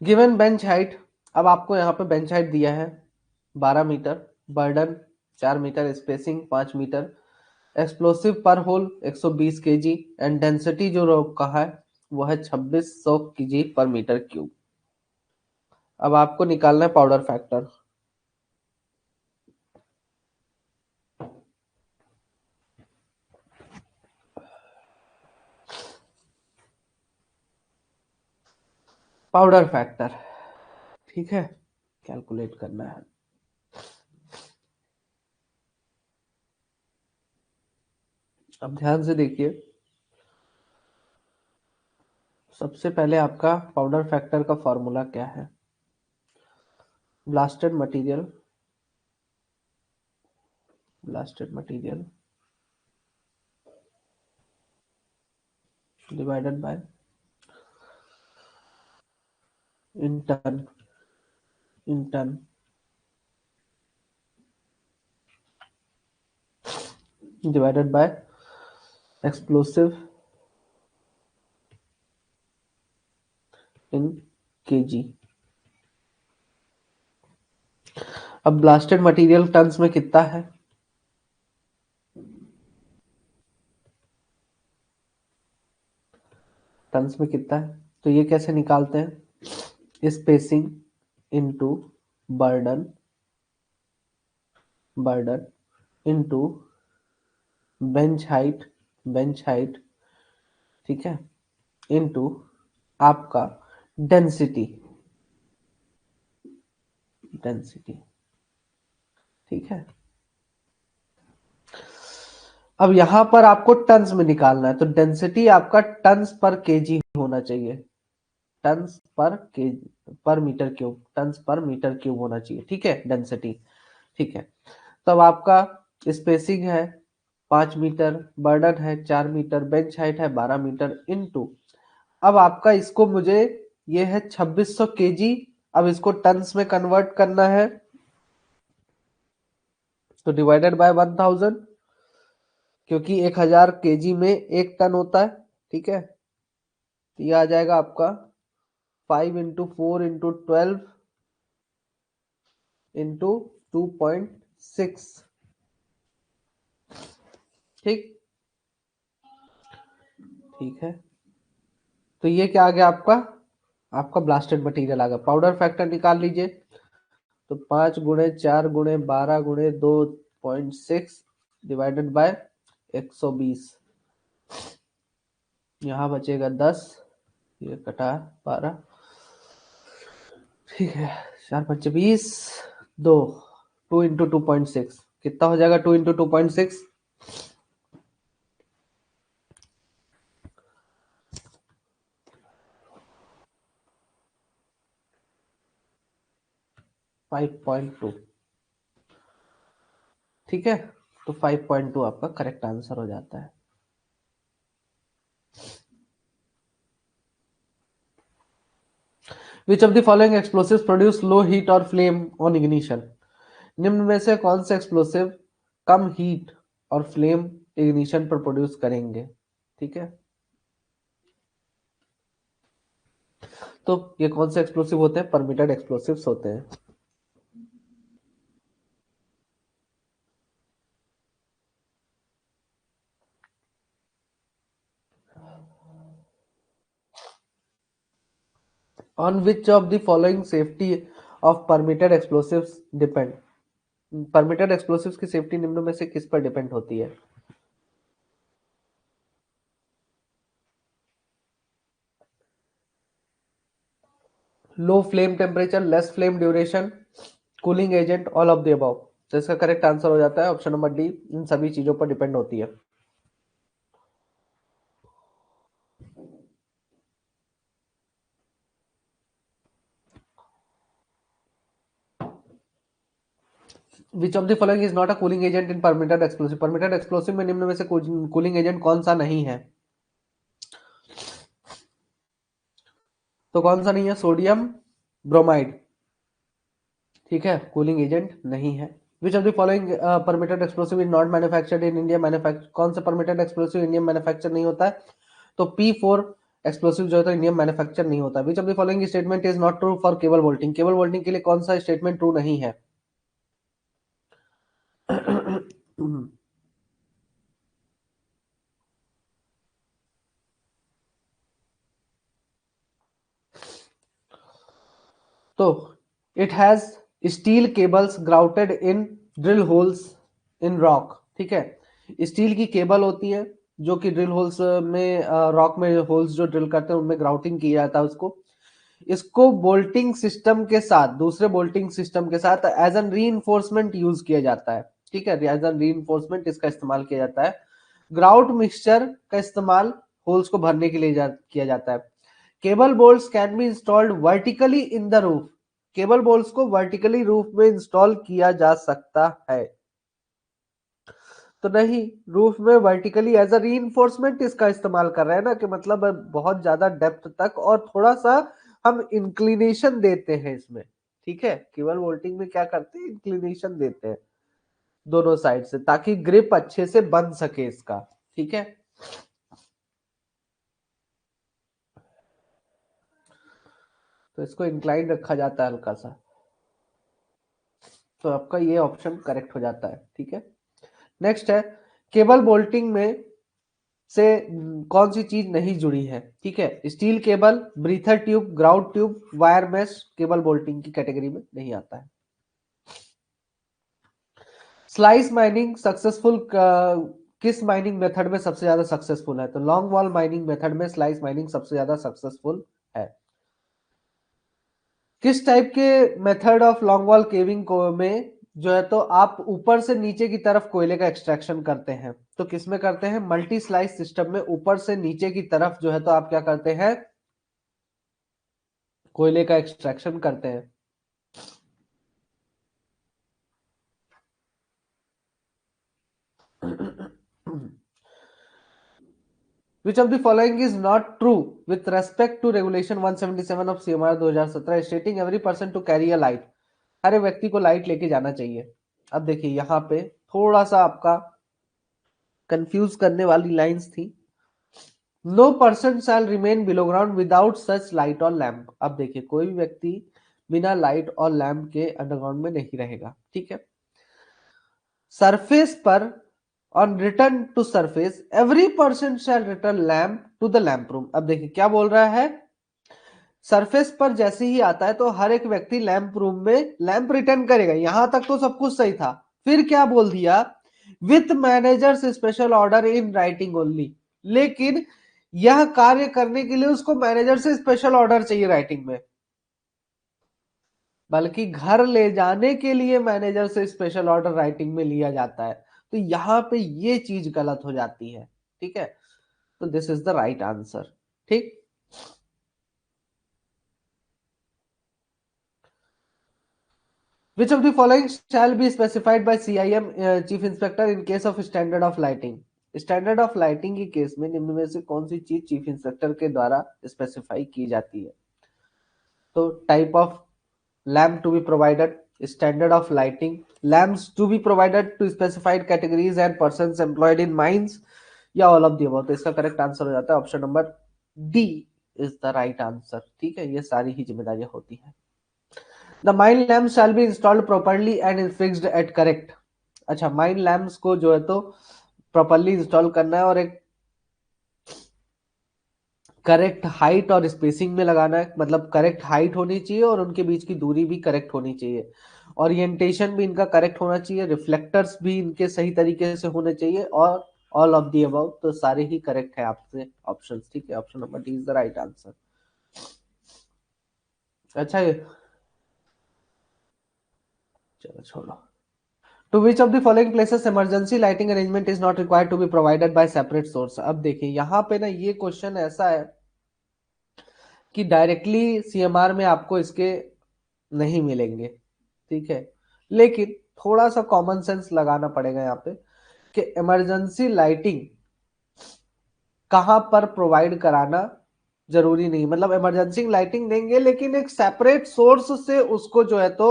Given bench height, अब आपको यहाँ पे बेंच हाइट दिया है 12 metre, burden 4 metre, spacing 5 metre, explosive per hole 120 kg, and density जो कहा है वो है 2600 kg पर मीटर क्यूब। अब आपको निकालना है पाउडर फैक्टर। पाउडर फैक्टर, ठीक है, कैलकुलेट करना है। अब ध्यान से देखिए, सबसे पहले आपका पाउडर फैक्टर का फॉर्मूला क्या है, blasted material, blasted material divided by in ton, in ton, divided by explosive in KG. अब ब्लास्टेड मटेरियल टन्स में कितना है? टन्स में कितना है? तो ये कैसे निकालते हैं? Spacing into burden, burden into bench height, bench height, ठीक है, इनटू आपका डेंसिटी, डेंसिटी, ठीक है। अब यहां पर आपको टन्स में निकालना है, तो डेंसिटी आपका टन्स पर केजी होना चाहिए, टन्स पर केजी पर मीटर क्यूब, टन्स पर मीटर क्यूब होना चाहिए, ठीक है, डेंसिटी, ठीक है। तब आपका स्पेसिंग है 5 मीटर, बर्डन है 4 मीटर, बेंच हाइट है 12 मीटर, इनटू अब आपका इसको मुझे ये है 2600 केजी। अब इसको टन्स में कन्वर्ट करना है, तो डिवाइडेड बाय 1000, क्योंकि 1000 केजी में 1 टन होता है, ठीक है। तो ये आ जाएगा आपका 5 × 4 × 12 इंटू 2.6, ठीक, ठीक है। तो ये क्या आ गया आपका? आपका ब्लास्टेड मटेरियल आ गया। पाउडर फैक्टर निकाल लीजिए, तो 5 × 4 × 12 × 2.6 डिवाइडेड बाय 120, यहाँ बचेगा 10, ये कटा 12, ठीक है, 4 × 5 = 20, 2, 2 × 2.6 कितना हो जाएगा? 2 × 2.6 5.2, ठीक है। तो 5.2 आपका करेक्ट आंसर हो जाता है। विच of the following explosive produce low heat और फ्लेम ऑन इग्निशन? निम्न में से कौन से एक्सप्लोसिव कम हीट और फ्लेम इग्निशन पर प्रोड्यूस करेंगे, ठीक है। तो ये कौन से एक्सप्लोसिव होते हैं? परमिटेड एक्सप्लोसिव्स होते हैं। On which of the following safety of permitted explosives depend? Permitted explosives की सेफ्टी निम्न में से किस पर डिपेंड होती है? Low flame temperature, less flame duration, cooling agent, all of the above. तो इसका करेक्ट आंसर हो जाता है ऑप्शन नंबर डी, इन सभी चीजों पर डिपेंड होती है। विच of the following is not a cooling agent in permitted explosive? Permitted explosive में निम्न में से कूलिंग एजेंट कौन सा नहीं है? तो कौन सा नहीं है? सोडियम ब्रोमाइड, ठीक है, कूलिंग एजेंट नहीं है। विच of the following permitted explosive is not manufactured in India? Manufacture कौन सा परमिटेड एक्सप्लोसिव इंडिया मैन्युफैक्चर नहीं होता है? तो P4 एक्सप्लोसिव जो है तो इंडिया मैन्युफैक्चर नहीं होता। Which of the following statement is not true for cable bolting? Cable bolting के लिए कौन सा स्टेटमेंट ट्रू नहीं है? तो it has steel cables grouted in drill holes in rock, ठीक है। स्टील की केबल होती है जो कि ड्रिल होल्स में, रॉक में होल्स जो ड्रिल करते हैं उनमें ग्राउटिंग किया जाता है उसको। इसको बोल्टिंग सिस्टम के साथ, दूसरे बोल्टिंग सिस्टम के साथ एज एन री यूज किया जाता है, ठीक है, एज एन री इसका इस्तेमाल किया जाता है। ग्राउट मिक्सचर का इस्तेमाल होल्स को भरने के लिए किया जाता है। Cable bolts can be installed vertically in the roof? Cable bolts को वर्टिकली रूफ में इंस्टॉल किया जा सकता है? तो नहीं, रूफ में वर्टिकली एज अ री इसका इस्तेमाल कर रहे हैं ना, कि मतलब बहुत ज्यादा डेप्थ तक और थोड़ा सा हम इंक्लिनेशन देते हैं इसमें, ठीक है। केबल वोल्टिंग में क्या करते हैं? इंक्लिनेशन देते हैं दोनों साइड से, ताकि ग्रिप अच्छे से बन सके इसका, ठीक है। तो इसको इंक्लाइन रखा जाता है हल्का सा, तो आपका ये ऑप्शन करेक्ट हो जाता है। ठीक है, नेक्स्ट है केबल बोल्टिंग में से कौन सी चीज नहीं जुड़ी है। ठीक है, steel cable, breather tube, ground tube, wire mesh cable bolting की कैटेगरी में नहीं आता है। स्लाइस माइनिंग सक्सेसफुल किस माइनिंग मेथड में सबसे ज्यादा सक्सेसफुल है? तो लॉन्ग वॉल माइनिंग मेथड में स्लाइस माइनिंग सबसे ज्यादा सक्सेसफुल है। किस टाइप के method of long wall caving को में जो है तो आप ऊपर से नीचे की तरफ कोयले का एक्सट्रैक्शन करते हैं? तो किसमें करते हैं? मल्टी स्लाइस सिस्टम में ऊपर से नीचे की तरफ जो है तो आप क्या करते हैं? कोयले का एक्सट्रैक्शन करते हैं। Which of the following is not true with respect to Regulation 177 of CMR 2017 stating every person to carry a light? हर एक व्यक्ति को लाइट लेके जाना चाहिए। अब देखिए यहाँ पे थोड़ा सा आपका कंफ्यूज करने वाली लाइंस थी। No person shall remain below ground without such light और लैंप। अब देखिए कोई भी व्यक्ति बिना लाइट और लैंप के अंडरग्राउंड में नहीं रहेगा। ठीक है, सरफेस पर on return to surface every person shall return lamp to the lamp room. अब देखिए क्या बोल रहा है, सरफेस पर जैसे ही आता है तो हर एक व्यक्ति लैंप रूम में लैंप रिटर्न करेगा। यहां तक तो सब कुछ सही था, फिर क्या बोल दिया, with managers special order in writing only. लेकिन यह कार्य करने के लिए उसको मैनेजर से स्पेशल ऑर्डर चाहिए राइटिंग में, बल्कि घर ले जाने के लिए मैनेजर से स्पेशल ऑर्डर राइटिंग में लिया जाता है। तो यहां पे ये चीज गलत हो जाती है। ठीक है, तो this is the right answer. ठीक, which of the following shall be specified by CIM chief inspector in case of standard of lighting? Standard of lighting के केस में निम्न में से कौन सी चीज चीफ इंस्पेक्टर के द्वारा स्पेसिफाई की जाती है? तो type of lamp to be provided, standard of lighting, lamps to be provided to specified categories and persons employed in mines, या ऑल ऑफ द अबव। तो इसका करेक्ट आंसर हो जाता है option number D is the right answer. ठीक है, ये सारी ही जिम्मेदारियां होती हैं। The mine lamp shall be installed properly and fixed at correct. अच्छा, माइन लैम्प्स को जो है तो प्रॉपर्ली इंस्टॉल करना है और एक करेक्ट हाइट और स्पेसिंग में लगाना है। मतलब करेक्ट हाइट होनी चाहिए और उनके बीच की दूरी भी करेक्ट होनी चाहिए, ओरिएंटेशन भी इनका करेक्ट होना चाहिए, रिफ्लेक्टर्स भी इनके सही तरीके से होने चाहिए, और ऑल ऑफ दी अबव। तो सारे ही करेक्ट है आपसे ऑप्शंस। ठीक है, option number D is the right answer. अच्छा, चलो छोड़ो। To which of the following places emergency lighting arrangement is not required to be provided by separate source? अब देखिए यहाँ पे ना ये क्वेश्चन ऐसा है कि डायरेक्टली सीएमआर में आपको इसके नहीं मिलेंगे। ठीक है, लेकिन थोड़ा सा कॉमन सेंस लगाना पड़ेगा यहाँ पे कि इमरजेंसी लाइटिंग कहाँ पर प्रोवाइड कराना जरूरी नहीं। मतलब इमरजेंसी लाइटिंग देंगे लेकिन एक सेपरेट सोर्स से उसको जो है तो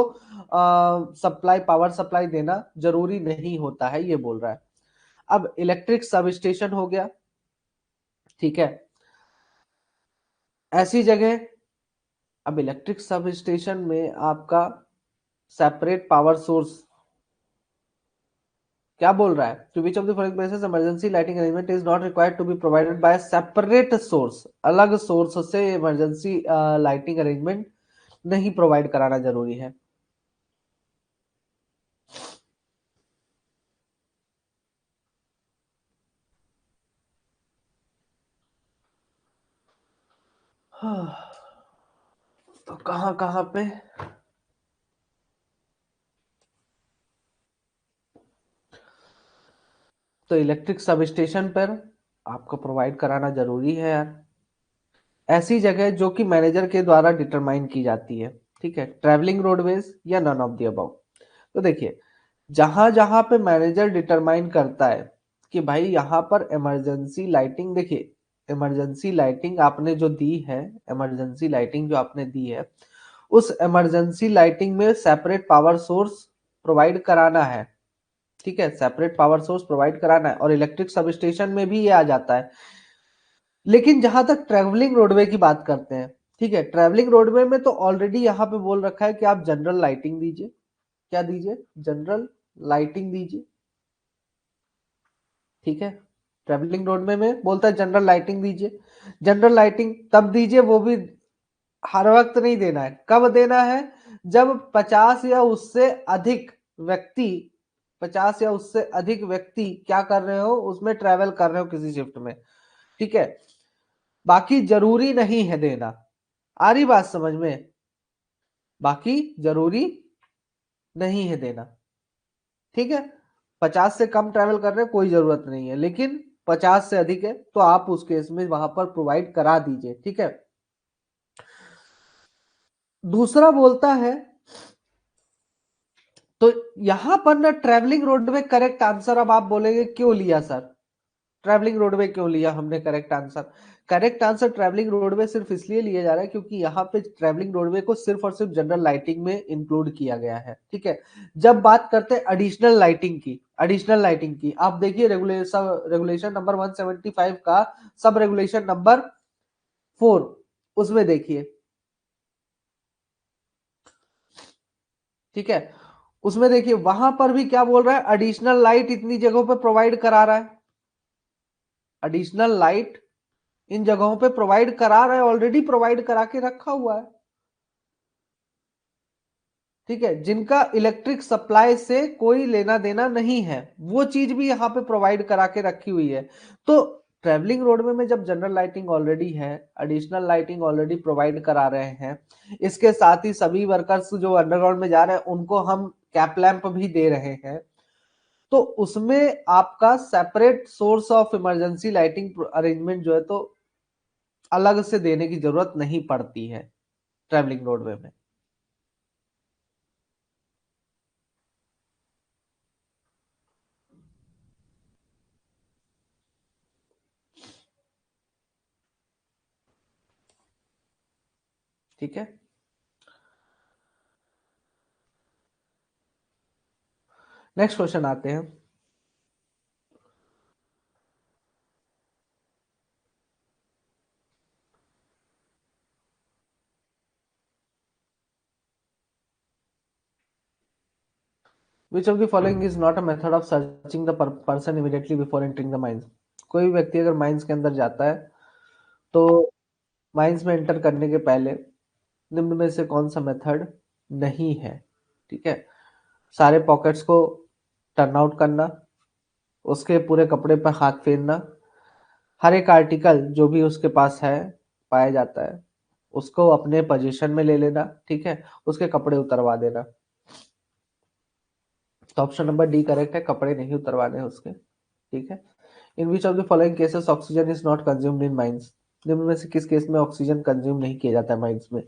सप्लाई, पावर सप्लाई देना जरूरी नहीं होता है, ये बोल रहा है। अब इलेक्ट्रिक सब स्टेशन हो गया। ठीक है, ऐसी जगह, अब इलेक्ट्रिक सब स्टेशन में आपका सेपरेट पावर सोर्स क्या बोल रहा है, to which of the following places emergency lighting arrangement is not required to be provided by separate source. अलग सोर्स से इमरजेंसी लाइटिंग अरेंजमेंट नहीं प्रोवाइड कराना जरूरी है। तो कहां कहां पे, तो इलेक्ट्रिक सब स्टेशन पर आपको प्रोवाइड कराना जरूरी है यार। ऐसी जगह जो कि मैनेजर के द्वारा डिटरमाइन की जाती है। ठीक है, ट्रैवलिंग रोडवेज या नन ऑफ द अबव। तो देखिए जहां जहां पे मैनेजर डिटरमाइन करता है कि भाई यहाँ पर इमरजेंसी लाइटिंग, देखिए इमरजेंसी लाइटिंग आपने जो दी है, इमरजेंसी लाइटिंग जो आपने दी है, उस इमरजेंसी लाइटिंग में सेपरेट पावर सोर्स प्रोवाइड कराना है। ठीक है, सेपरेट पावर सोर्स प्रोवाइड कराना है, और इलेक्ट्रिक सब स्टेशन में भी ये आ जाता है। लेकिन जहां तक ट्रेवलिंग रोडवे की बात करते हैं, ठीक है, ट्रेवलिंग रोडवे में तो ऑलरेडी यहाँ पे बोल रखा है कि आप जनरल लाइटिंग दीजिए। क्या दीजिए? जनरल लाइटिंग दीजिए। ठीक है, ट्रेवलिंग रोडवे में बोलता है जनरल लाइटिंग दीजिए। जनरल लाइटिंग तब दीजिए, वो भी हर वक्त नहीं देना है। कब देना है? जब 50 या उससे अधिक व्यक्ति 50 या उससे अधिक व्यक्ति क्या कर रहे हो, उसमें ट्रेवल कर रहे हो किसी शिफ्ट में। ठीक है, बाकी जरूरी नहीं है देना। आ रही बात समझ में? बाकी जरूरी नहीं है देना। ठीक है, 50 से कम ट्रेवल कर रहे हैं कोई जरूरत नहीं है, लेकिन 50 से अधिक है तो आप उस केस में वहां पर प्रोवाइड करा दीजिए। ठीक है, दूसरा बोलता है, तो यहां पर ना ट्रेवलिंग रोडवे करेक्ट आंसर। अब आप बोलेंगे क्यों लिया सर, ट्रैवलिंग रोडवे क्यों लिया हमने correct answer? Correct answer travelling roadway सिर्फ इसलिए लिया जा रहा है क्योंकि यहाँ पे ट्रैवलिंग रोडवे को सिर्फ और सिर्फ जनरल लाइटिंग में इंक्लूड किया गया है। ठीक है, जब बात करते हैं एडिशनल लाइटिंग की आप देखिए रेगुलेशन नंबर 175 का सब रेगुलेशन नंबर 4, उसमें देखिए। ठीक है, उसमें देखिए वहां पर भी क्या बोल रहा है, एडिशनल लाइट इतनी जगहों पे प्रोवाइड करा रहा है। एडिशनल लाइट इन जगहों पे प्रोवाइड करा रहा है, ऑलरेडी प्रोवाइड करा के रखा हुआ है। ठीक है, जिनका इलेक्ट्रिक सप्लाई से कोई लेना देना नहीं है, वो चीज भी यहाँ पे प्रोवाइड करा के रखी हुई है। तो ट्रेवलिंग रोडवे में जब जनरल लाइटिंग ऑलरेडी है, एडिशनल लाइटिंग ऑलरेडी प्रोवाइड करा रहे हैं, इसके साथ ही सभी वर्कर्स जो अंडरग्राउंड में जा रहे हैं उनको हम कैप लैंप भी दे रहे हैं, तो उसमें आपका separate source of emergency lighting arrangement जो है तो अलग से देने की जरूरत नहीं पड़ती है ट्रैवलिंग रोडवे में। ठीक है, नेक्स्ट क्वेश्चन आते हैं। Which of the following is not a method of searching the person immediately before entering the mines? कोई भी व्यक्ति अगर माइंस के अंदर जाता है तो माइंस में एंटर करने के पहले निम्न में से कौन सा मेथड नहीं है? ठीक है, सारे पॉकेट्स को टर्न आउट करना, उसके पूरे कपड़े पर हाथ फेरना, हर एक आर्टिकल जो भी उसके पास है पाया जाता है उसको अपने पोजीशन में ले लेना। ठीक है, उसके कपड़े उतरवा देना। तो ऑप्शन नंबर डी करेक्ट है, कपड़े नहीं उतरवाने उसके। ठीक है, in which of the following cases oxygen is not consumed in mines? निम्न में से किस केस में ऑक्सीजन कंज्यूम नहीं किया जाता है माइंस में?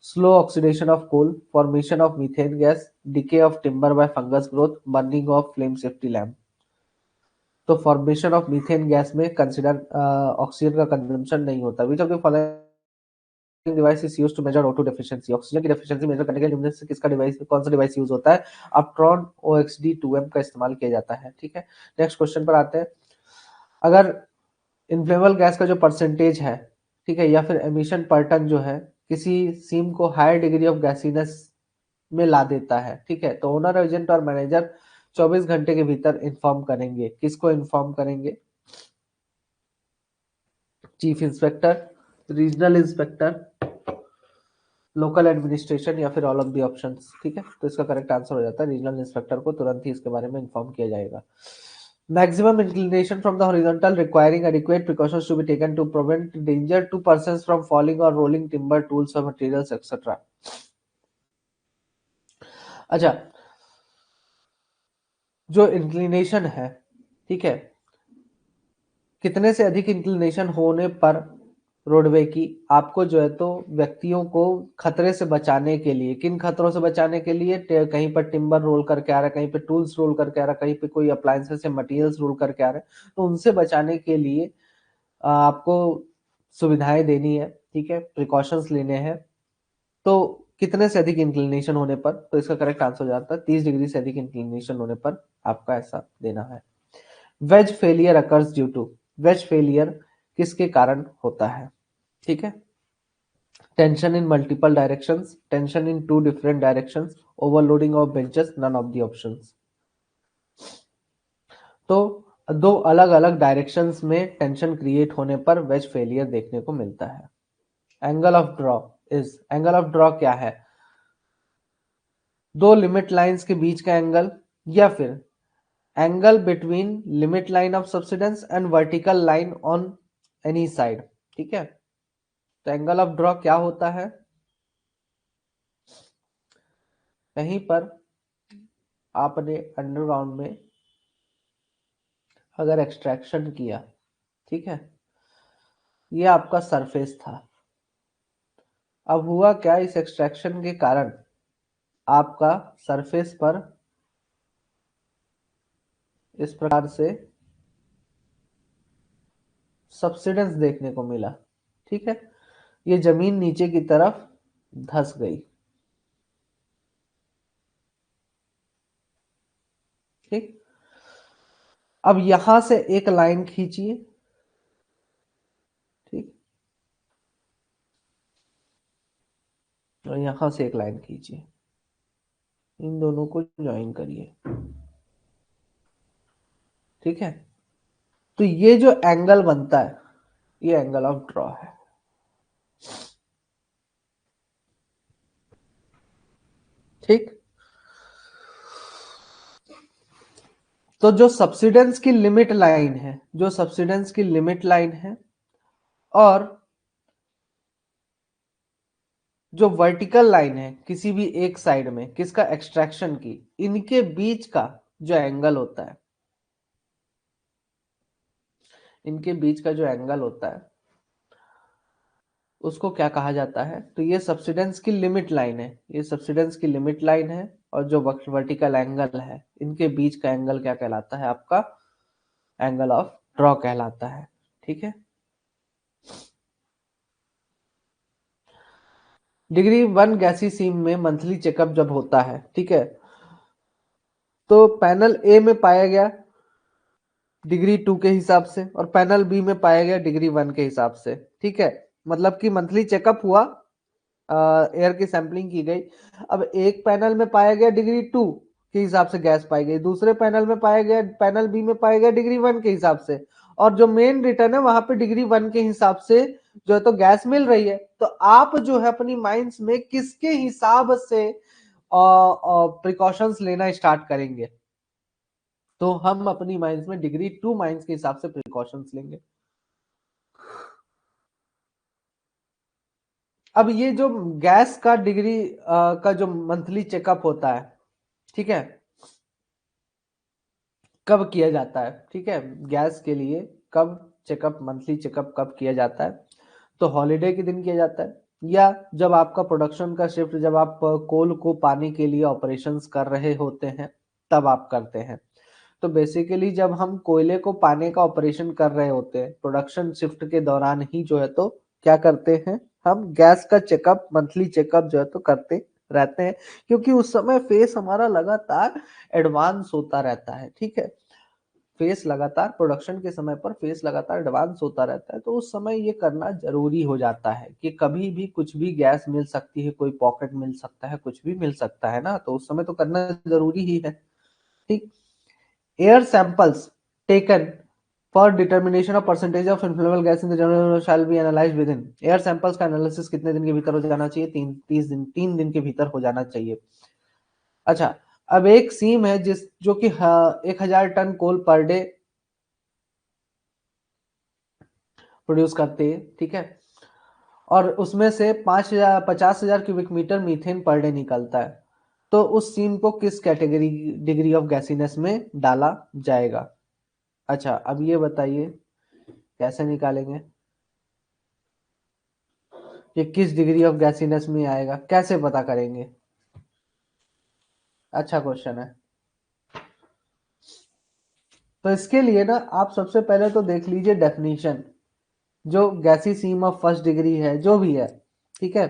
Slow oxidation of coal, formation of methane gas, decay of timber by fungus growth, burning of flame safety lamp. तो फॉर्मेशन ऑफ मीथेन गैस में कंसिडर ऑक्सीजन का कंजम्पशन नहीं होता। Which of the following device is used to measure O2 deficiency? Oxygen की डेफिशिएंसी मेजर करने के लिए निम्न से किसका डिवाइस, कौन सा डिवाइस यूज होता है? अपट्रॉन OXD2M का इस्तेमाल किया जाता है। ठीक है, नेक्स्ट क्वेश्चन पर आते हैं। अगर इन्फ्लेमेबल गैस का जो परसेंटेज है, ठीक है, या फिर एमिशन पर टन जो है किसी सीम को हायर डिग्री ऑफ गैसीनेस में ला देता है, ठीक है, तो ओनर एजेंट और मैनेजर 24 घंटे के भीतर इन्फॉर्म करेंगे। किसको इन्फॉर्म करेंगे? Chief inspector, regional inspector, local administration, या फिर ऑल ऑफ दी ऑप्शंस। ठीक है, तो इसका करेक्ट आंसर हो जाता है रीजनल इंस्पेक्टर को तुरंत ही इसके बारे में इन्फॉर्म किया जाएगा। Maximum inclination from the horizontal requiring adequate precautions to be taken to prevent danger to persons from falling or rolling timber, tools or materials, etc. अच्छा, जो इंक्लिनेशन है, ठीक है, कितने से अधिक इंक्लिनेशन होने पर रोडवे की आपको जो है तो व्यक्तियों को खतरे से बचाने के लिए, किन खतरों से बचाने के लिए? कहीं पर टिम्बर रोल करके आ रहा है, कहीं पे टूल्स रोल करके आ रहा है, कहीं पे कोई अप्लायंसेस या मटेरियल्स रोल करके आ रहे हैं, तो उनसे बचाने के लिए आपको सुविधाएं देनी है। ठीक है, प्रिकॉशंस लेने हैं। तो कितने से अधिक इंक्लिनेशन होने पर, तो इसका करेक्ट आंसर हो जाता है 30 डिग्री से अधिक इंक्लिनेशन होने पर आपका ऐसा देना है। Wedge failure occurs due to, wedge failure किसके कारण होता है? ठीक है, tension in multiple directions, tension in two different directions, overloading of benches, none of the options. तो दो अलग अलग डायरेक्शंस में टेंशन क्रिएट होने पर वेज फेलियर देखने को मिलता है। Angle of draw is, angle of draw क्या है? दो लिमिट लाइंस के बीच का एंगल, या फिर angle between limit line of subsidence and vertical line on any side. ठीक है, तो एंगल ऑफ ड्रॉ क्या होता है? कहीं पर आपने अंडरग्राउंड में अगर एक्सट्रैक्शन किया, ठीक है, ये आपका सरफेस था। अब हुआ क्या, इस एक्सट्रैक्शन के कारण आपका सरफेस पर इस प्रकार से सब्सिडेंस देखने को मिला। ठीक है, ये जमीन नीचे की तरफ धंस गई। ठीक, अब यहां से एक लाइन खींचिए। ठीक, और यहां से एक लाइन खींचिए, इन दोनों को ज्वाइन करिए। ठीक है, तो ये जो एंगल बनता है ये एंगल ऑफ ड्रॉ है। ठीक, तो जो सब्सिडेंस की लिमिट लाइन है, जो सब्सिडेंस की लिमिट लाइन है और जो वर्टिकल लाइन है किसी भी एक साइड में किसका, एक्सट्रैक्शन की, इनके बीच का जो एंगल होता है, इनके बीच का जो एंगल होता है उसको क्या कहा जाता है? तो ये सब्सिडेंस की लिमिट लाइन है, ये सब्सिडेंस की लिमिट लाइन है, और जो वर्टिकल एंगल है इनके बीच का एंगल क्या कहलाता है? आपका एंगल ऑफ ड्रॉ कहलाता है। ठीक है, डिग्री 1 गैसी सीम में मंथली चेकअप जब होता है, ठीक है, तो पैनल ए में पाया गया डिग्री 2 के हिसाब से और पैनल बी में पाया गया डिग्री 1 के हिसाब से। ठीक है, मतलब कि मंथली चेकअप हुआ, एयर की सैंपलिंग की गई। अब एक पैनल में पाया गया डिग्री 2 के हिसाब से गैस पाई गई, दूसरे पैनल में पाया गया, पैनल बी में पाया गया डिग्री 1 के हिसाब से, और जो मेन रिटर्न है वहां पे डिग्री 1 के हिसाब से जो है तो गैस मिल रही है। तो आप जो है अपनी माइंड्स में किसके हिसाब से प्रिकॉशंस लेना स्टार्ट करेंगे? तो हम अपनी माइंड्स में डिग्री 2 माइंड्स के हिसाब से प्रिकॉशंस लेंगे। अब ये जो गैस का डिग्री का जो मंथली चेकअप होता है, ठीक है, कब किया जाता है? ठीक है, गैस के लिए कब चेकअप, मंथली चेकअप कब किया जाता है? तो हॉलीडे के दिन किया जाता है, या जब आपका प्रोडक्शन का शिफ्ट, जब आप कोल को पाने के लिए ऑपरेशंस कर रहे होते हैं तब आप करते हैं। तो बेसिकली जब हम कोयले को पाने का ऑपरेशन कर रहे होते हैं प्रोडक्शन शिफ्ट के दौरान ही जो है तो क्या करते हैं, हम गैस का चेकअप, मंथली चेकअप जो है तो करते रहते हैं, क्योंकि उस समय फेस हमारा लगातार एडवांस होता रहता है। ठीक है, फेस लगातार प्रोडक्शन के समय पर फेस लगातार एडवांस होता रहता है, तो उस समय ये करना जरूरी हो जाता है कि कभी भी कुछ भी गैस मिल सकती है, कोई पॉकेट मिल सकता है, कुछ भी मिल सकता है ना, तो उस समय तो करना जरूरी ही है। ठीक, air samples taken for determination of percentage of inflammable gas in the general shall be analyzed within, air samples का एनालिसिस कितने दिन के भीतर हो जाना चाहिए? 3 दिन के भीतर हो जाना चाहिए। अच्छा, अब एक सीम है जिस जो कि 1000 ton coal per day produce करते हैं। ठीक है, और उसमें से 50,000 cubic metre methane per day निकलता है, तो उस सीम को किस कैटेगरी, डिग्री ऑफ गैसीनेस में डाला जाएगा? अच्छा, अब ये बताइए कैसे निकालेंगे कि किस डिग्री ऑफ गैसीनेस में आएगा, कैसे पता करेंगे? अच्छा क्वेश्चन है। तो इसके लिए ना आप सबसे पहले तो देख लीजिए डेफिनेशन, जो गैसी सीम ऑफ फर्स्ट डिग्री है जो भी है। ठीक है,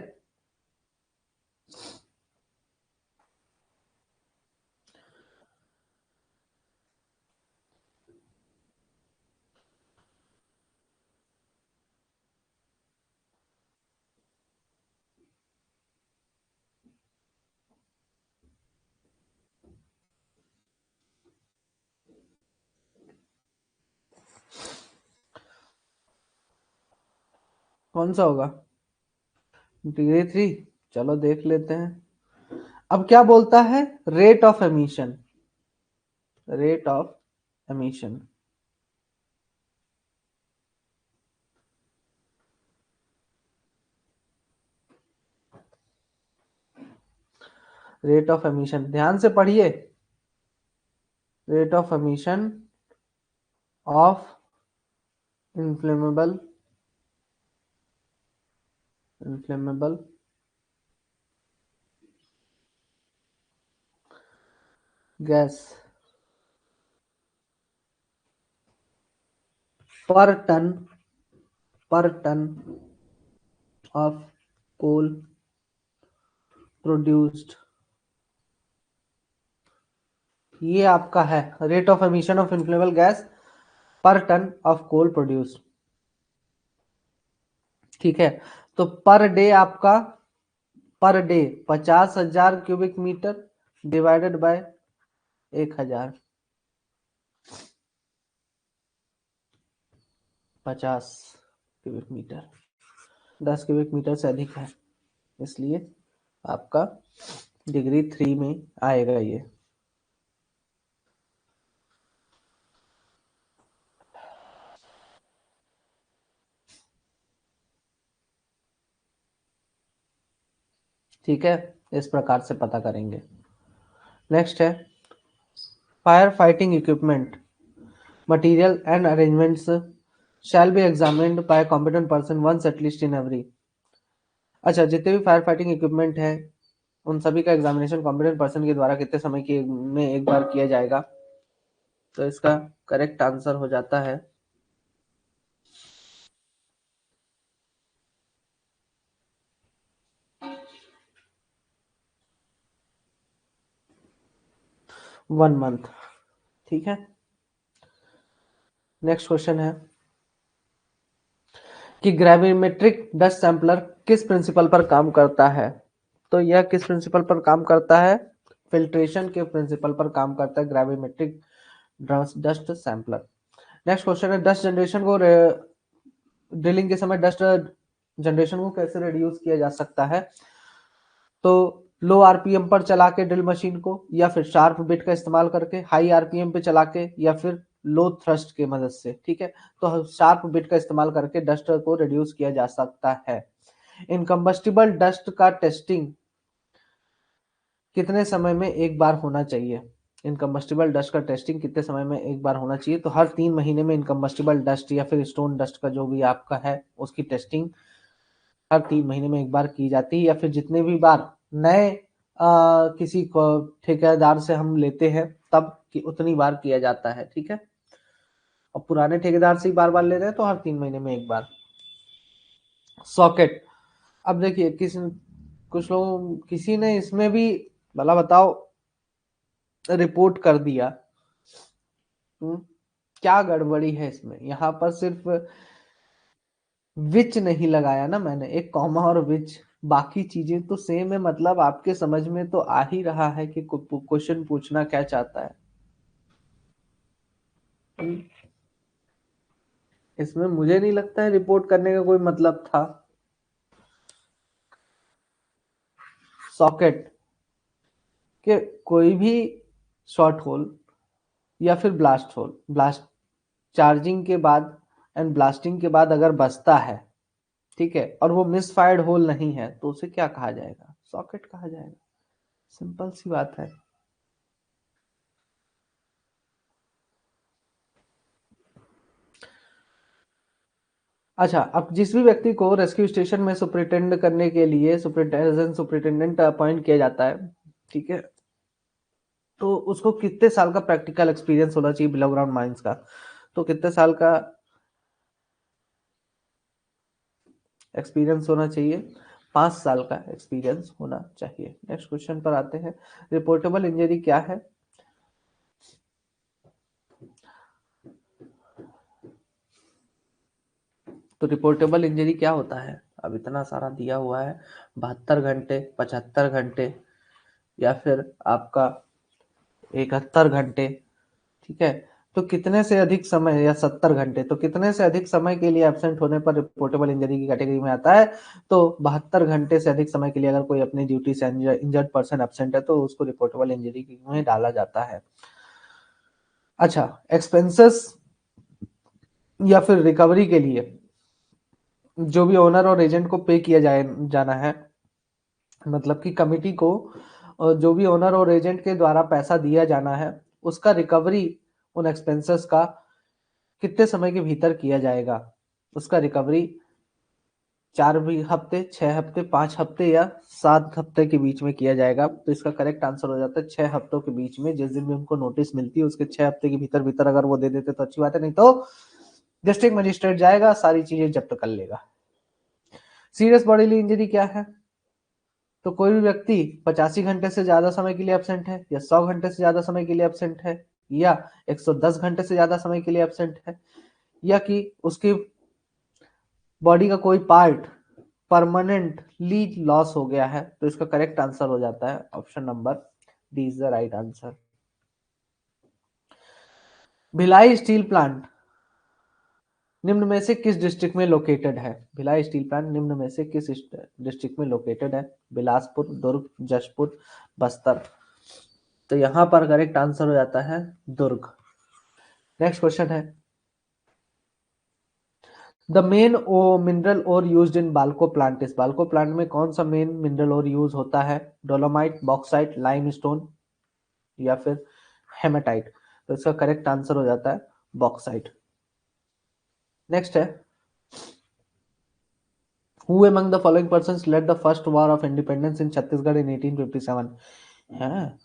कौन सा होगा? डिग्री 3। चलो देख लेते हैं। अब क्या बोलता है? Rate of emission. Rate of emission. Rate of emission ध्यान से पढ़िए। Rate of emission of inflammable inflammable gas per ton of coal produced. ये आपका है rate of emission of inflammable gas per ton of coal produced. ठीक है, तो पर डे आपका, per day 50,000 cubic metre divided by 1,000। 50 cubic metre 10 cubic metre से अधिक है, इसलिए आपका डिग्री 3 में आएगा ये। ठीक है, इस प्रकार से पता करेंगे। नेक्स्ट है fire fighting equipment material and arrangements shall be examined by competent person once at least in every. अच्छा, जितने भी फायर फाइटिंग इक्विपमेंट है उन सभी का एग्जामिनेशन कॉम्पिटेंट पर्सन के द्वारा कितने समय की में एक बार किया जाएगा? तो इसका करेक्ट आंसर हो जाता है 1 मंथ। ठीक है, नेक्स्ट क्वेश्चन है कि ग्रेविमेट्रिक डस्ट सैंपलर किस प्रिंसिपल पर काम करता है? तो यह किस प्रिंसिपल पर काम करता है? फिल्ट्रेशन के प्रिंसिपल पर काम करता है gravimetric dust sampler. Next question है डस्ट जनरेशन को ड्रिलिंग के समय डस्ट जनरेशन को कैसे रिड्यूस किया जा सकता है? तो लो आरपीएम पर चला के ड्रिल मशीन को, या फिर शार्प बिट का इस्तेमाल करके, हाई आरपीएम पे चला के, या फिर लो थ्रस्ट के मदद से। ठीक है, तो शार्प बिट का इस्तेमाल करके डस्ट को रिड्यूस किया जा सकता है। इनकम्बस्टिबल डस्ट का टेस्टिंग कितने समय में एक बार होना चाहिए? इनकम्बस्टिबल डस्ट का टेस्टिंग कितने समय में एक बार होना चाहिए? तो हर 3 महीने में इनकम्बस्टिबल डस्ट या फिर स्टोन डस्ट का जो भी आपका है उसकी टेस्टिंग हर 3 महीने में एक बार की जाती है, या फिर जितने भी बार नए किसी को ठेकेदार से हम लेते हैं तब कि उतनी बार किया जाता है। ठीक है, और पुराने ठेकेदार से ही बार बार ले रहे हैं तो हर 3 महीने में एक बार। सॉकेट। अब देखिए कुछ लोगों किसी ने इसमें भी भला बताओ रिपोर्ट कर दिया। क्या गड़बड़ी है इसमें? यहाँ पर सिर्फ विच नहीं लगाया ना मैंने, एक कॉमा और विच, बाकी चीजें तो सेम है। मतलब आपके समझ में तो आ ही रहा है कि क्वेश्चन पूछना क्या चाहता है। इसमें मुझे नहीं लगता है रिपोर्ट करने का कोई मतलब था। सॉकेट के कोई भी शॉर्ट होल या फिर ब्लास्ट होल, ब्लास्ट चार्जिंग के बाद एंड ब्लास्टिंग के बाद अगर बचता है, ठीक है, और वो मिस फायर्ड होल नहीं है, तो उसे क्या कहा जाएगा? सॉकेट कहा जाएगा। सिंपल सी बात है। अच्छा, अब जिस भी व्यक्ति को रेस्क्यू स्टेशन में सुपरिटेंड करने के लिए सुपरिटेंडेंट अपॉइंट किया जाता है, ठीक है, तो उसको कितने साल का प्रैक्टिकल एक्सपीरियंस होना चाहिए बिलो ग्राउंड माइंस का? तो कितने साल का एक्सपीरियंस होना चाहिए? 5 साल का एक्सपीरियंस होना चाहिए। नेक्स्ट क्वेश्चन पर आते हैं। रिपोर्टेबल इंजरी क्या है? तो रिपोर्टेबल इंजरी क्या होता है? अब इतना सारा दिया हुआ है, 72 घंटे, 75 घंटे, या फिर आपका 71 घंटे। ठीक है, तो कितने से अधिक समय या 70 घंटे, तो कितने से अधिक समय के लिए एब्सेंट होने पर रिपोर्टेबल इंजरी की कैटेगरी में आता है? तो 72 घंटे से अधिक समय के लिए अगर कोई अपनी ड्यूटी से इंजर्ड पर्सन एब्सेंट है तो उसको रिपोर्टेबल इंजरी में डाला जाता है। अच्छा, एक्सपेंसेस या फिर रिकवरी के लिए जो भी ओनर और एजेंट को पे किया जाना है, मतलब कि कमिटी को जो भी ओनर और एजेंट के द्वारा पैसा दिया जाना है उसका रिकवरी उन एक्सपेंसेस का कितने समय के भीतर किया जाएगा? उसका रिकवरी 4 हफ्ते, 6 हफ्ते, 5 हफ्ते या 7 हफ्ते के बीच में किया जाएगा। तो इसका करेक्ट आंसर हो जाता है 6 हफ्तों के बीच में। जिस दिन भी उनको नोटिस मिलती है उसके 6 हफ्ते के भीतर भीतर अगर वो दे देते तो अच्छी बात है, नहीं तो डिस्ट्रिक्ट मजिस्ट्रेट जाएगा, सारी चीजें जब्त कर लेगा। सीरियस बॉडीली इंजरी क्या है? तो कोई भी व्यक्ति 85 घंटे से ज्यादा समय के लिए एब्सेंट है, या 100 घंटे से ज्यादा समय के लिए एब्सेंट है, या 110 घंटे से ज्यादा समय के लिए एब्सेंट है, या कि उसकी बॉडी का कोई पार्ट परमानेंटली लॉस हो गया है। तो इसका करेक्ट आंसर हो जाता है option number D is the right answer. Bhilai steel plant निम्न में से किस डिस्ट्रिक्ट में लोकेटेड है? भिलाई स्टील प्लांट निम्न में से किस डिस्ट्रिक्ट में लोकेटेड है? बिलासपुर, दुर्ग, जशपुर, बस्तर। तो यहां पर करेक्ट आंसर हो जाता है दुर्ग। नेक्स्ट क्वेश्चन है, द मेन ओ मिनरल और यूज्ड इन बाल्को प्लांट, इस बाल्को प्लांट में कौन सा मेन मिनरल और यूज होता है? डोलोमाइट, बॉक्साइट, लाइमस्टोन या फिर हेमेटाइट। तो इसका करेक्ट आंसर हो जाता है बॉक्साइट। नेक्स्ट है, who among the following persons led the first war of independence in Chhattisgarh in 1857? है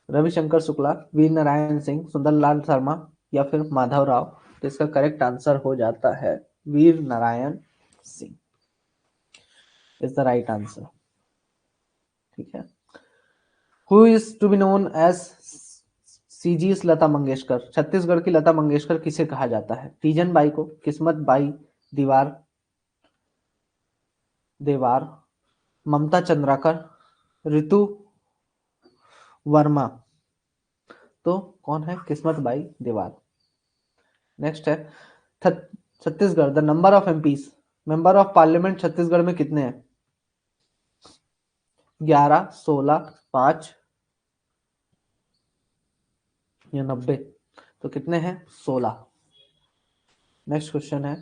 रविशंकर शुक्ला, वीर नारायण सिंह, सुंदरलाल शर्मा या फिर माधव राव। तो इसका करेक्ट आंसर हो जाता है Veer Narayan Singh is the right answer. ठीक है, who is to be known as CGS Lata Mangeshkar, Chhattisgarh की लता मंगेशकर किसे कहा जाता है? तीजन बाई को, किस्मत बाई दीवार देवार, ममता चंद्राकर, ऋतु वर्मा। तो कौन है किस्मत बाई दीवार? नेक्स्ट है, Chhattisgarh the number of MPs, member of parliament Chhattisgarh में कितने हैं? 11, 16, 5 या 90? तो कितने हैं? 16। नेक्स्ट क्वेश्चन है,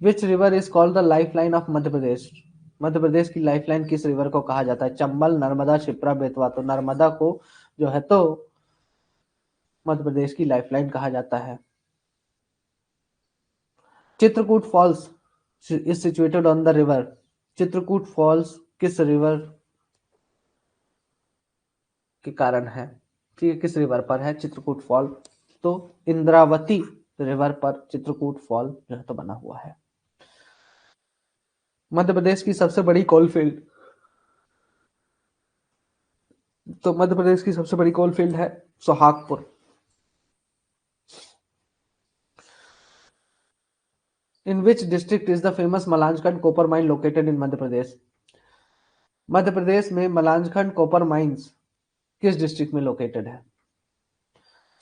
which river is called the lifeline of Madhya Pradesh, Madhya Pradesh की लाइफ लाइन किस रिवर को कहा जाता है? चंबल, नर्मदा, शिप्रा, बेतवा। तो नर्मदा को जो है तो मध्य प्रदेश की लाइफ लाइन कहा जाता है। Chitrakoot falls is situated on the river, Chitrakoot falls किस रिवर के कारण है? ठीक है, किस रिवर पर है चित्रकूट फॉल? तो इंद्रावती रिवर पर चित्रकूट फॉल जो है तो बना हुआ है। मध्य प्रदेश की सबसे बड़ी कोलफील्ड, तो मध्य प्रदेश की सबसे बड़ी कोलफील्ड है Sohagpur. In which district is the famous Malanjkhand copper mine located in Madhya Pradesh? Madhya Pradesh में मलांजखंड कॉपर माइंस किस डिस्ट्रिक्ट में लोकेटेड है?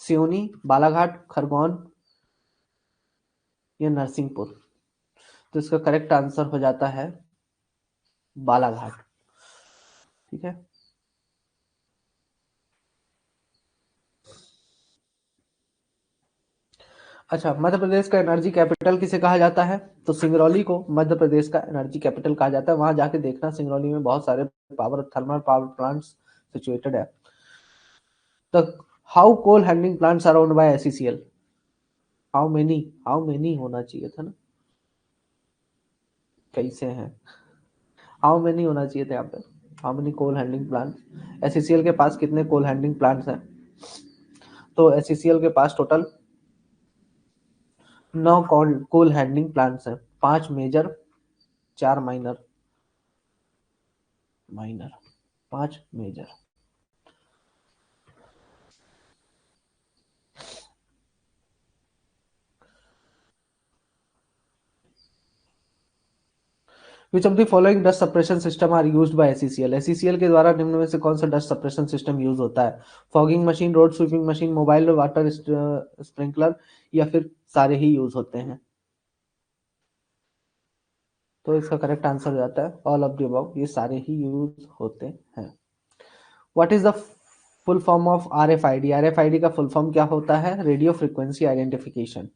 सिवनी, बालाघाट, खरगोन या नरसिंहपुर। तो इसका करेक्ट आंसर हो जाता है बालाघाट। ठीक है, अच्छा, मध्य प्रदेश का एनर्जी कैपिटल किसे कहा जाता है? तो सिंगरौली को मध्य प्रदेश का एनर्जी कैपिटल कहा जाता है। वहां जाके देखना, सिंगरौली में बहुत सारे थर्मल पावर प्लांट्स सिचुएटेड है। तो how coal handling plants are owned by SECL? How many होना चाहिए था ना, कैसे हैं? हाउ मेनी होना चाहिए था यहाँ पे। How many coal handling plant, SECL के पास कितने कोल हैंडलिंग प्लांट्स हैं? तो एसईसीएल के पास टोटल 9 कोल हैंडलिंग प्लांट्स हैं, 5 major, 4 minor, minor 5 major. Which of the following dust suppression system are used by SECL? SECL के द्वारा निम्न में से कौन सा डस्ट सप्रेशन सिस्टम यूज होता है? Fogging machine, road sweeping machine, mobile water sprinkler, या फिर सारे ही यूज होते हैं? तो इसका करेक्ट आंसर हो जाता है ऑल ऑफ द अबव, ये सारे ही यूज होते हैं। What is the full form of RFID? RFID का फुल फॉर्म क्या होता है? Radio frequency identification.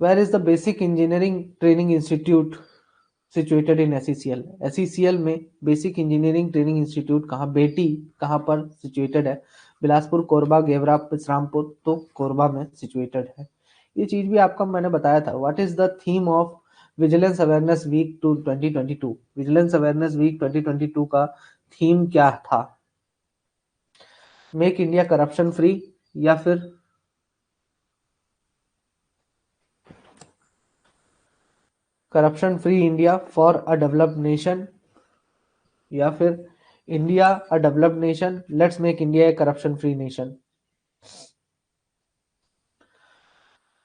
Where is the basic engineering training institute situated in SECL? SECL में बेसिक इंजीनियरिंग ट्रेनिंग इंस्टीट्यूट कहाँ, बेटी कहाँ पर सिचुएटेड है? बिलासपुर, कोरबा, गेवरा, बिश्रामपुर? तो कोरबा में सिचुएटेड है। ये चीज भी आपका मैंने बताया था। What is the theme of vigilance awareness week to 2022? Vigilance awareness week 2022 का थीम क्या था? मेक इंडिया करप्शन फ्री, या फिर corruption free India for a developed nation, या फिर India a developed nation, let's make India a corruption free nation?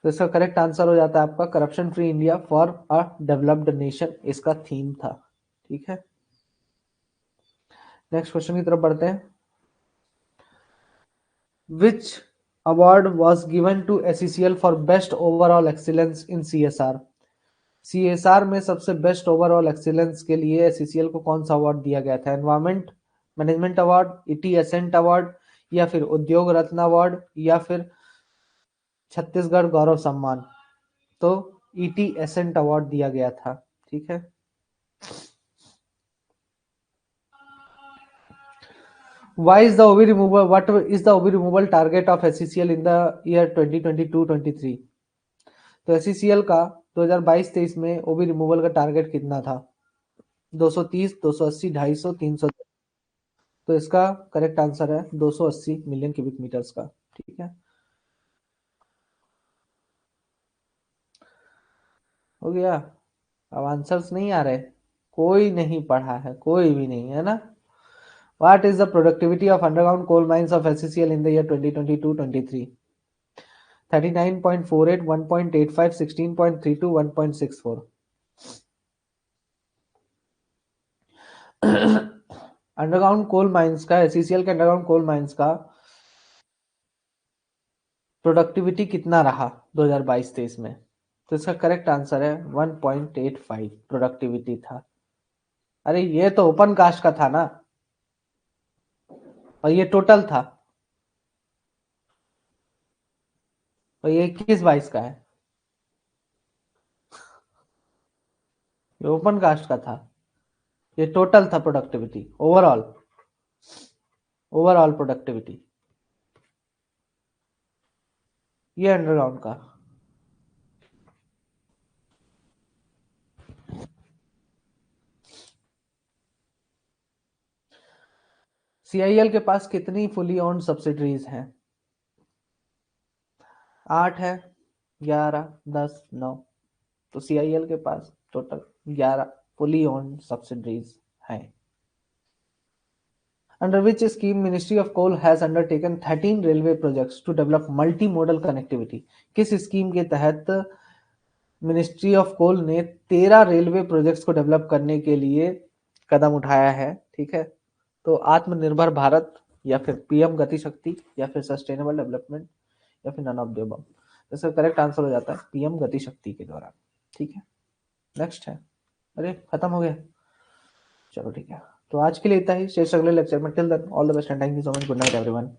तो इसका करेक्ट आंसर हो जाता है आपका corruption free India for a developed nation, इसका थीम था। ठीक है, नेक्स्ट क्वेश्चन की तरफ बढ़ते हैं। Which award was given to SECL for best overall excellence in CSR? CSR में सबसे बेस्ट ओवरऑल एक्सीलेंस के लिए एसईसीएल को कौन सा अवार्ड दिया गया था? Environment management award, ET ascent award, या फिर उद्योग रत्न अवार्ड, या फिर छत्तीसगढ़ गौरव सम्मान? तो ईटी एसेंट अवार्ड दिया गया था। ठीक है, why is the OB removal, what is the OB removal target of SCCL in the year 2022-23? तो SCCL का 2022-23 में ओबी रिमूवल का टारगेट कितना था? 230, 280, 250, 300? तो इसका करेक्ट आंसर है 280 मिलियन क्यूबिक मीटर्स का। ठीक है, हो गया। अब आंसर्स नहीं आ रहे, कोई नहीं पढ़ा है, कोई भी नहीं है ना। What is the productivity of underground coal mines of SCCL in the year 2022-23? 39.48, 1.85, 16.32, 1.64? Underground coal mines का, एससीसीएल के अंडरग्राउंड कोल माइंस का प्रोडक्टिविटी कितना रहा 2022-23 में? तो इसका करेक्ट आंसर है 1.85 प्रोडक्टिविटी था। अरे ये तो ओपन कास्ट का था ना, और ये टोटल था, और ये 21-22 का है, ये ओपन कास्ट का था, ये टोटल था प्रोडक्टिविटी, ओवरऑल, ओवरऑल प्रोडक्टिविटी, ये अंडरग्राउंड का। सीआईएल के पास कितनी फुली ओन्ड सब्सिडरीज हैं? 8 है, 11, 10, 9? तो सीआईएल के पास टोटल 11 फुली ओन्ड सब्सिडरीज हैं। Under which scheme Ministry of Coal has undertaken 13 railway projects to develop multimodal connectivity? किस स्कीम के तहत मिनिस्ट्री ऑफ कोल ने 13 रेलवे प्रोजेक्ट्स को डेवलप करने के लिए कदम उठाया है? ठीक है, तो आत्मनिर्भर भारत, या फिर पीएम गति शक्ति, या फिर सस्टेनेबल डेवलपमेंट, या फिर नन ऑफ द अबव? इसका करेक्ट आंसर हो जाता है पीएम गति शक्ति के द्वारा। ठीक है, नेक्स्ट है। अरे खत्म हो गया, चलो ठीक है, तो आज के लिए इतना ही। शेष अगले लेक्चर में। Till then all the best and thank you so much. Good night everyone.